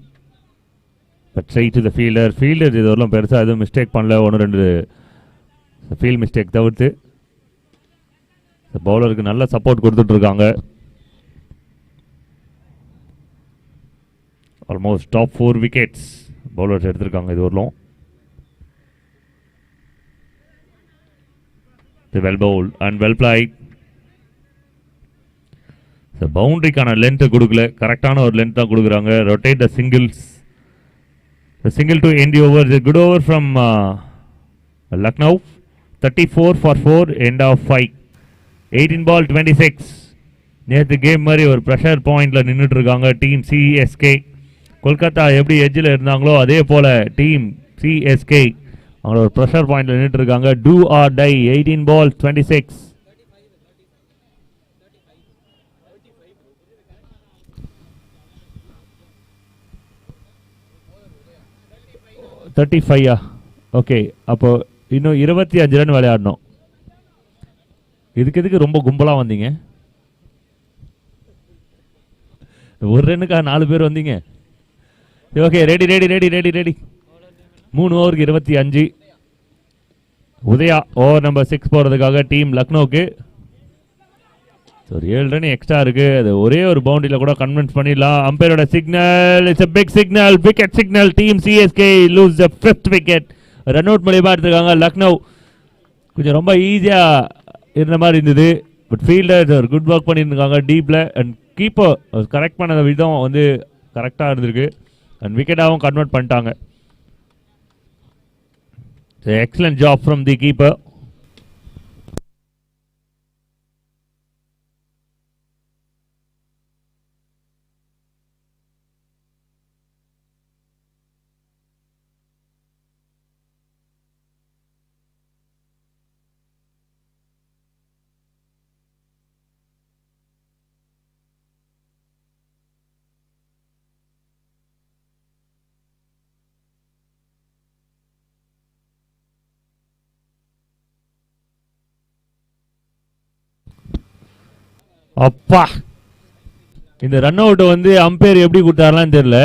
but straight to the fielder. Fielder இது வரலாம் பெருசாக எதுவும் மிஸ்டேக் பண்ணல, 1-2 ஃபீல்ட் மிஸ்டேக் தவிர்த்து. பவுலருக்கு நல்ல சப்போர்ட் கொடுத்துட்ருக்காங்க. ஆல்மோஸ்ட் டாப் 4 விக்கெட்ஸ் பவுலர்ஸ் எடுத்திருக்காங்க இது வரலாம். Well bowl and well flight. பவுண்டரிக்கான லென்த்தை கொடுக்கல, கரெக்டான ஒரு லென்த் தான் கொடுக்குறாங்க. Rotate the singles. Single to end over. Good over from Lucknow. 34 for 4, end of 5. 18 ball 26. நேற்று கேம் மாதிரி ஒரு ப்ரெஷர் பாயிண்டில் நின்றுட்டு இருக்காங்க டீம் CSK. கொல்கத்தா எப்படி எட்ஜில் இருந்தாங்களோ அதே போல டீம் சிஎஸ்கே அவங்களோட ஒரு ப்ரெஷர் பாயிண்ட்ல நின்றுட்டு இருக்காங்க. Do or die 18 balls 26. ஓகே, அப்போ இன்னும் 25 ரன் விளையாடணும். இதுக்கு ரொம்ப கும்பலா வந்தீங்க? ஒரு ரன்னுக்கா 4 பேர் வந்தீங்க? Okay, ready ready ready ready ready. 3 ஓவருக்கு 25. உதயா ஓவர் நம்பர் 6 போறதுக்காக டீம் லக்னோக்கு ஒரு 7 ரன் எக்ஸ்ட்ரா இருக்கு. அது ஒரே ஒரு பவுண்டரியில கூட கன்வின்ஸ் பண்ணிடலாம். அம்பையரோட சிக்னல், இட்ஸ் a big signal, wicket signal. Team CSK lose the 5th wicket. Run out மூலியமா எடுத்துருக்காங்க. லக்னோ கொஞ்சம் ரொம்ப ஈஸியா இருந்த மாதிரி இருந்தது. பட் ஃபீல்டர் ஒரு குட் ஒர்க் பண்ணியிருக்காங்க டீப்ல. அண்ட் கீப்பர் கரெக்ட் பண்ண விதம் வந்து கரெக்டாக இருந்திருக்கு. அண்ட் விக்கெட்டாகவும் கன்வெர்ட் பண்ணிட்டாங்க. Excellent job from the keeper. அப்பா, இந்த ரன் அவுட் வந்து அம்பையர் எப்படி கொடுத்தாருலாம் தெரியல.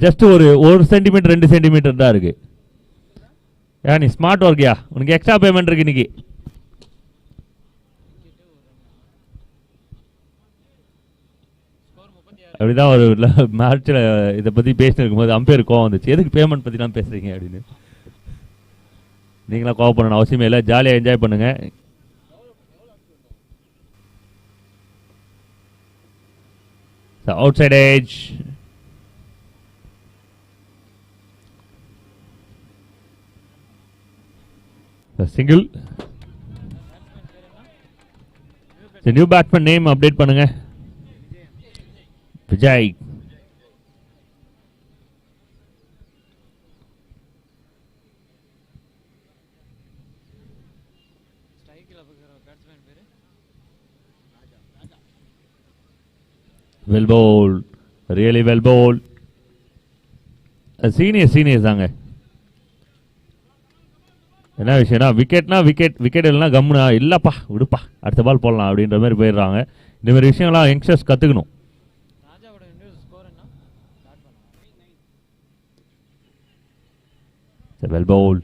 ஜஸ்ட் ஒரு 1 சென்டிமீட்டர் 2 சென்டிமீட்டர் தான் இருக்கு. நீ ஸ்மார்ட் ஒர்க்கியா, உனக்கு எக்ஸ்ட்ரா பேமெண்ட் இருக்கு இன்னைக்கு. அப்படிதான் ஒரு மேட்ச்ல இதை பத்தி பேசிட்டு போது அம்பையர் கோவம் வந்துச்சு. எதுக்கு பேமெண்ட் பத்தி தான் பேசுறீங்க அப்படின்னு. நீங்களா கோவம் பண்ணணும் அவசியமே இல்லை, ஜாலியாக என்ஜாய் பண்ணுங்க. The outside edge. The single. The new batsman name update பண்ணுங்க. Vijay. Well bowled, really well bowled. Seniors தாங்க. என்ன விஷயம்னா விக்கெட் இல்லைனா கம்முனா இல்லப்பா விடுப்பா அடுத்த பால் போடலாம் அப்படின்ற மாதிரி போயிடுறாங்க. இந்த மாதிரி விஷயங்கள்லாம் யங்ஸ்டர்ஸ் கற்றுக்கணும். Well bowled.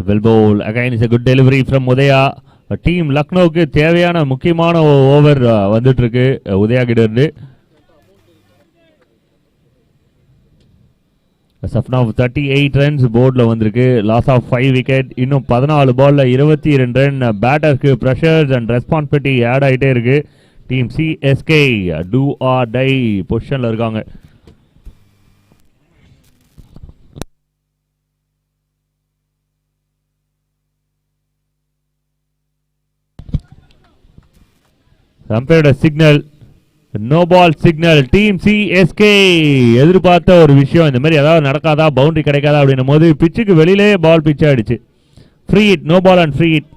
Well bowled. Again is a good delivery from Udaya. Team லக்னோவுக்கு தேவையான முக்கியமான ஓவர் வந்துட்டு இருக்கு உதயா கிட்ட இருந்து. சப்னா 38 ரன்ஸ் போர்டில் வந்திருக்கு. Loss of 5 wicket. இன்னும் 14 பால்ல 22 ரன். பேட்டருக்கு ப்ரெஷர்ஸ் அண்ட் ரெஸ்பான்சிபிலிட்டி ஆட் ஆகிட்டே இருக்கு. Team CSK do or die பொசிஷன்ல இருக்காங்க. அம்பையரோட signal, no ball signal. Team CSK எதிர்பார்த்த ஒரு விஷயம், இந்த மாதிரி ஏதாவது நடக்காதா, பவுண்டரி கிடைக்காதா அப்படின்னும் போது பிச்சுக்கு வெளியிலே பால் பிச் ஆயிடுச்சு. Free hit, no ball and free hit.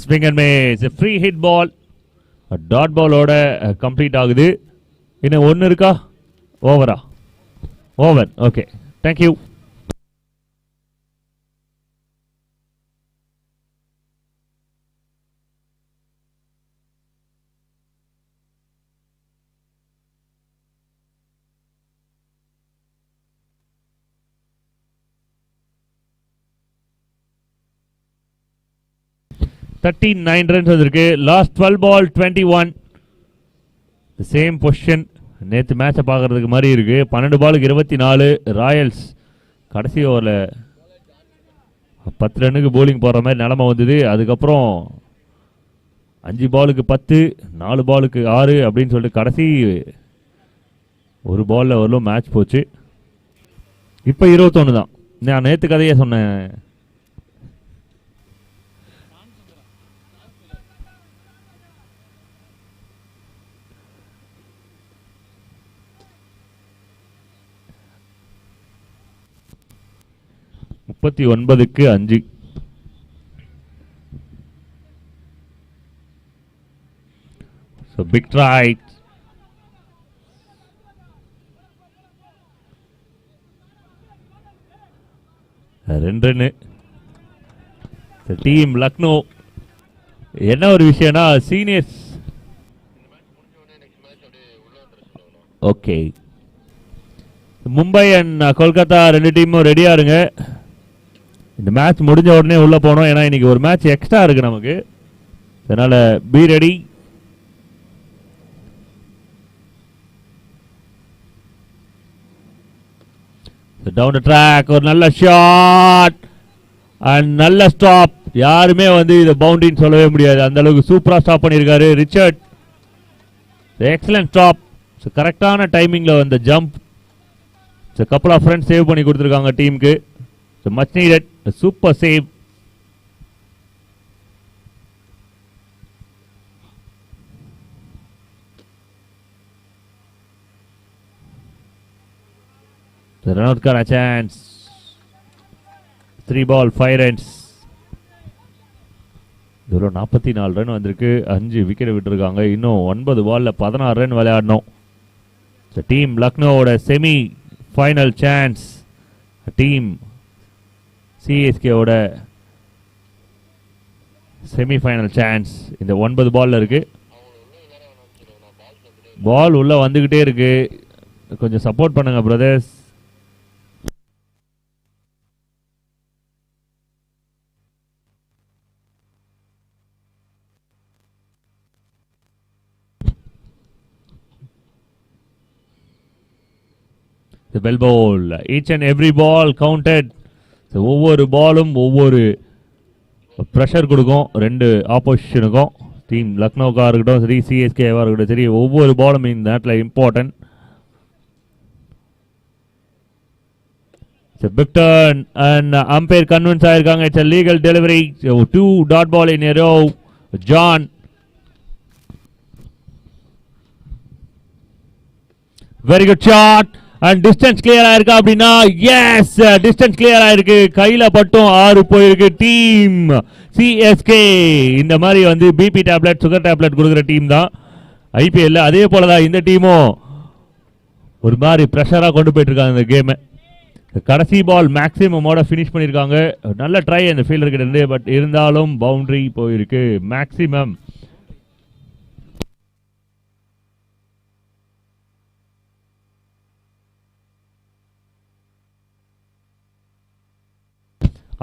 Swing and miss, free hit ball. Dot பாலோட கம்ப்ளீட் ஆகுது. இன்னும் ஒன்று இருக்கா? ஓவரா? ஓவர். Okay, thank you. ரன்ஸ் வந்திருக்கு. Last 12 ball 21. சேம் பொசிஷன் நேற்று மேட்சை பார்க்கறதுக்கு மாதிரி இருக்கு. 12 பாலுக்கு 24. ராயல்ஸ் கடைசி ஓவரில் 10 ரன்னுக்கு போலிங் போடுற மாதிரி நிலமை வந்தது. அதுக்கப்புறம் 5 பாலுக்கு 10, 4 பாலுக்கு 6 அப்படின்னு சொல்லிட்டு கடைசி ஒரு பாலில் வரலும் மேட்ச் போச்சு. இப்போ 21 தான். நான் நேற்று கதையே சொன்னேன். முப்பத்தி 9க்கு 5. So big try. ரெண்டு ரன்னு. டீம் லக்னோ என்ன ஒரு விஷயம்னா seniors okay Mumbai and Kolkata 2 டீமும் ரெடியா இருங்க. இந்த மேட்ச் முடிஞ்ச உடனே உள்ள போனோம். ஏன்னா இன்னைக்கு ஒரு மேட்ச் எக்ஸ்ட்ரா இருக்கு நமக்கு. அதனால be ready. Down the track ஒரு நல்ல ஷாட் அண்ட் நல்ல ஸ்டாப். யாருமே வந்து இதை பவுண்டரின்னு சொல்லவே முடியாது. அந்த அளவுக்கு சூப்பரா ஸ்டாப் பண்ணியிருக்காரு ரிச்சர்ட். Excellent stop. கரெக்டான டைமிங்ல வந்த jump. Couple of runs save பண்ணி கொடுத்துருக்காங்க டீமுக்கு. Much needed super save. run out got a chance. 3 ball 5 runs. இதுல 44 ரன் வந்திருக்கு. 5 விக்கெட் விட்டுருக்காங்க. இன்னும் 9 பால்ல 16 ரன் விளையாடணும். டீம் லக்னோவோட செமி ஃபைனல் சான்ஸ். டீம் சிஎஸ்கேவோட செமி ஃபைனல் சான்ஸ் இந்த 9 பால்ல இருக்கு. பால் உள்ள வந்துகிட்டே இருக்கு. கொஞ்சம் சப்போர்ட் பண்ணுங்க brothers. The bell ball. Each and every ball counted. So ஒவ்வொரு பாலும் ஒவ்வொரு ப்ரெஷர் கொடுக்கும் 2 ஆப்போசிஷனுக்கும். டீம் லக்னோக்காக இருக்கட்டும் சரி சிஎஸ்கேவாக இருக்கட்டும் சரி ஒவ்வொரு பாலும் இந்த நேரத்தில் important. It's a big turn and umpire convince ஆயிருக்காங்க. It's a legal delivery. So 2 dot ball in a row. John. Very good shot. And distance clear ஆயிருக்கா அப்படின்னா எஸ் டிஸ்டன்ஸ் கிளியர் ஆயிருக்கு. கையில பட்டும் 6 போயிருக்கு. டீம் சிஎஸ்கே இந்த மாதிரி வந்து பிபி டேப்லெட் சுகர் டேப்லெட் கொடுக்குற டீம் தான் ஐபிஎல்ல. அதே போலதான் இந்த டீமும் ஒரு மாதிரி ப்ரெஷரா கொண்டு போயிட்டு இருக்காங்க இந்த கேமை. கடைசி பால் மேக்ஸிமமோட ஃபினிஷ் பண்ணியிருக்காங்க. நல்ல ட்ரை அந்த ஃபீல்டர் கிட்ட இருந்து. பட் இருந்தாலும் பவுண்டரி போயிருக்கு மேக்ஸிமம்.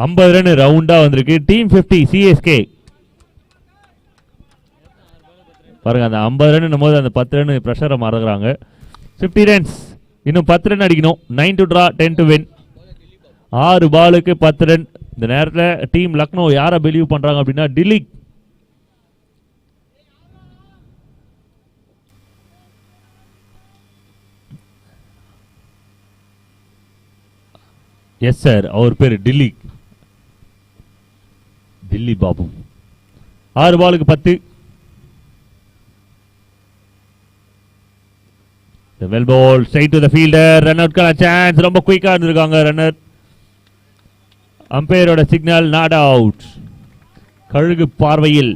ஐம்பது ரன் ரவுண்டா வந்திருக்கு. Team 50 CSK. பாருங்க அந்த 50 ரன் போது அந்த 10 ரன் ப்ரெஷரை மறக்கிறாங்க. 50 ரன்ஸ் இன்னும் 10 ரன் அடிக்கணும். 9 to draw 10 to win. 6 பாலுக்கு 10 ரன். இந்த நேரத்தில் டீம் லக்னோ யாரை பிலீவ் பண்றாங்க அப்படின்னா டிலிக். எஸ் சார் அவர் பேர் டிலிக். டில்லி பாபு. 6 பாலுக்கு 10. The well ball straight to the fielder. Run out கான சான்ஸ். ரொம்ப குயிக்கா இருந்திருக்காங்க ரன்னர். அம்பையரோட சிக்னல் நாட் அவுட். கழுகு பார்வையில்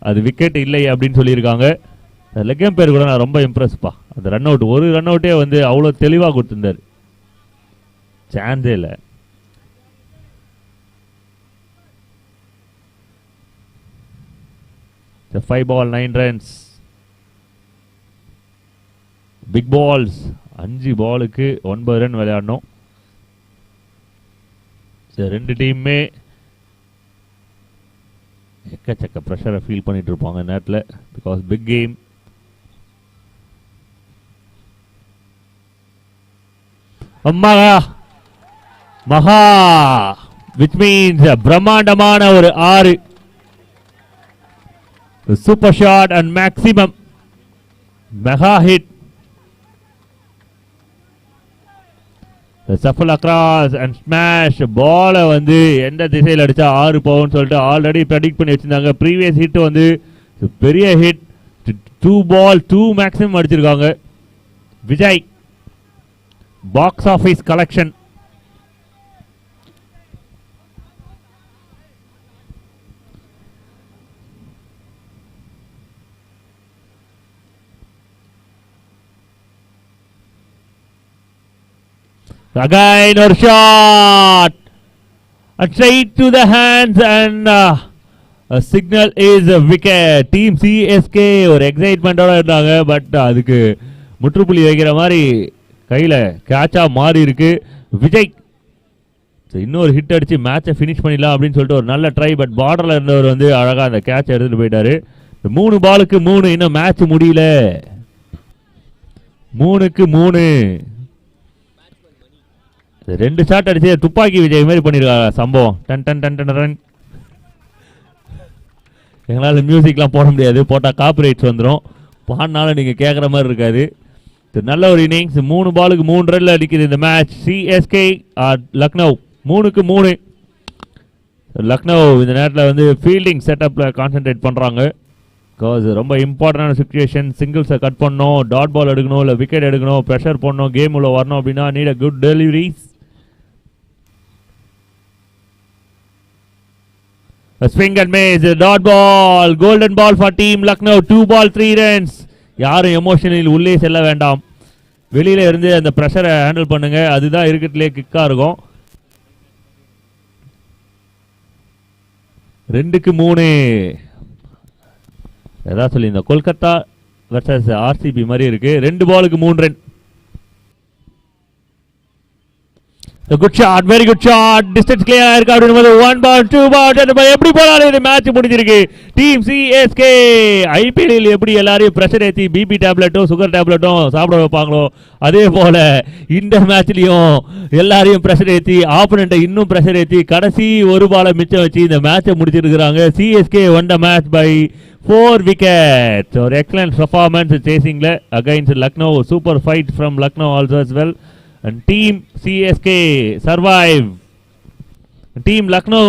அது விக்கெட் இல்லை அப்படின்னு சொல்லியிருக்காங்க. லெக் பேர் கூட நான் ரொம்ப இம்ப்ரெஸ்ப்பா. அந்த ரன் அவுட் ஒரு ரன் அவுட்டே வந்து அவ்வளோ தெளிவாக கொடுத்துருந்தார். சான்ஸே இல்லை. The 5 ball 9 runs. Big balls 5 பாலுக்கு 9 ரன் விளையாடணும். ரெண்டு டீமுமே எக்கச்சக்க ப்ரெஷரை ஃபீல் பண்ணிட்டு இருப்பாங்க நேரத்தில். Because big game. மகா which means பிரம்மாண்டமான ஒரு 6 super shot and maximum mega hit shuffle across and smash பாலை வந்து எந்த திசையில் அடிச்சா 6 போகும்னு சொல்லிட்டு ஆல்ரெடி ப்ரெடிக்ட் பண்ணி வச்சிருந்தாங்க. ப்ரீவியஸ் ஹிட் வந்து பெரிய ஹிட் 2 பால் 2 மேக்ஸிமம் அடிச்சிருக்காங்க. Vijay box office collection again or shot straight to the hands and a signal is a wicket. Team CSK ஒரு எக்ஸைட்மெண்டோட இருந்தாங்க. பட் அதுக்கு முற்றுப்புள்ளி வைக்கிற மாதிரி கையில் கேட்சா மாறி இருக்கு. விஜய் இன்னொரு ஹிட் அடிச்சு மேட்சை ஃபினிஷ் பண்ணிடலாம் அப்படின்னு சொல்லிட்டு ஒரு நல்ல ட்ரை. பட் பார்டரில் இருந்தவர் வந்து அழகாக அந்த கேட்சை எடுத்துட்டு போயிட்டாரு. 3 பாலுக்கு 3 இன்னும் மேட்ச் முடியல. 3க்கு 3 2 ஷாட் அடிச்சு துப்பாக்கி விஜய் மாதிரி பண்ணிருக்காங்க சம்பவம். Done done done done run. எங்களால் மியூசிக்லாம் போட முடியாது, போட்டால் காப்பிரைட்ஸ் வந்துடும். பாடினாலும் நீங்கள் கேட்குற மாதிரி இருக்காது. நல்ல ஒரு இன்னிங்ஸ். 3 பாலுக்கு 3 ரன்ல அடிக்குது இந்த மேட்ச். சிஎஸ்கே லக்னோ 3க்கு 3. லக்னோ இந்த நேரத்தில் வந்து ஃபீல்டிங் செட்டப்பில் கான்சென்ட்ரேட் பண்ணுறாங்க. பிகாஸ் ரொம்ப இம்பார்ட்டண்டான சுச்சுவேஷன். சிங்கிள்ஸை கட் பண்ணணும், டாட் பால் எடுக்கணும், இல்லை விக்கெட் எடுக்கணும், ப்ரெஷர் பண்ணணும், கேம் உள்ள வரணும் அப்படின்னா need a good deliveries. A swing and miss, a dot ball, golden ball for team Lucknow. 2 ball 3 runs. யாரும் எமோஷனல் உள்ளே செல்ல வேண்டாம். வெளியில இருந்து அந்த பிரஷரை ஹேண்டில் பண்ணுங்க. அதுதான் இருக்கிறதுலே கிக்கா இருக்கும். 2க்கு 3. ஏதாவது சொல்லி இந்த கொல்கத்தா வெர்சஸ் ஆர்சிபி மாதிரி இருக்கு. 2 பாலுக்கு 3 run. A good shot, very good shot. Distance clear இருக்கு அப்படிங்கும்போது 1 ball 2 ball எப்படி போனாலும் இந்த மேட்ச் முடிஞ்சிருக்கு. டீம் சிஎஸ்கே ஐபிஎல்லில் எப்படி எல்லாரையும் ப்ரெஷர் ஏற்றி பிபி டேப்லெட்டும் சுகர் டேப்லெட்டும் சாப்பிட வைப்பாங்களோ அதே போல இந்த மேட்ச்லையும் எல்லாரையும் ப்ரெஷர் ஏற்றி ஆப்போனண்ட்டை இன்னும் ப்ரெஷர் ஏற்றி கடைசி ஒரு பாலை மிச்சம் வச்சு இந்த மேட்சை முடிச்சிருக்கிறாங்க. சிஎஸ்கே won the match by 4 wickets. ஒரு எக்ஸலன்ட் பர்ஃபார்மன்ஸ் சேசிங்ல against Lucknow. Super fight from Lucknow also as well. And team CSK survive. Team Lucknow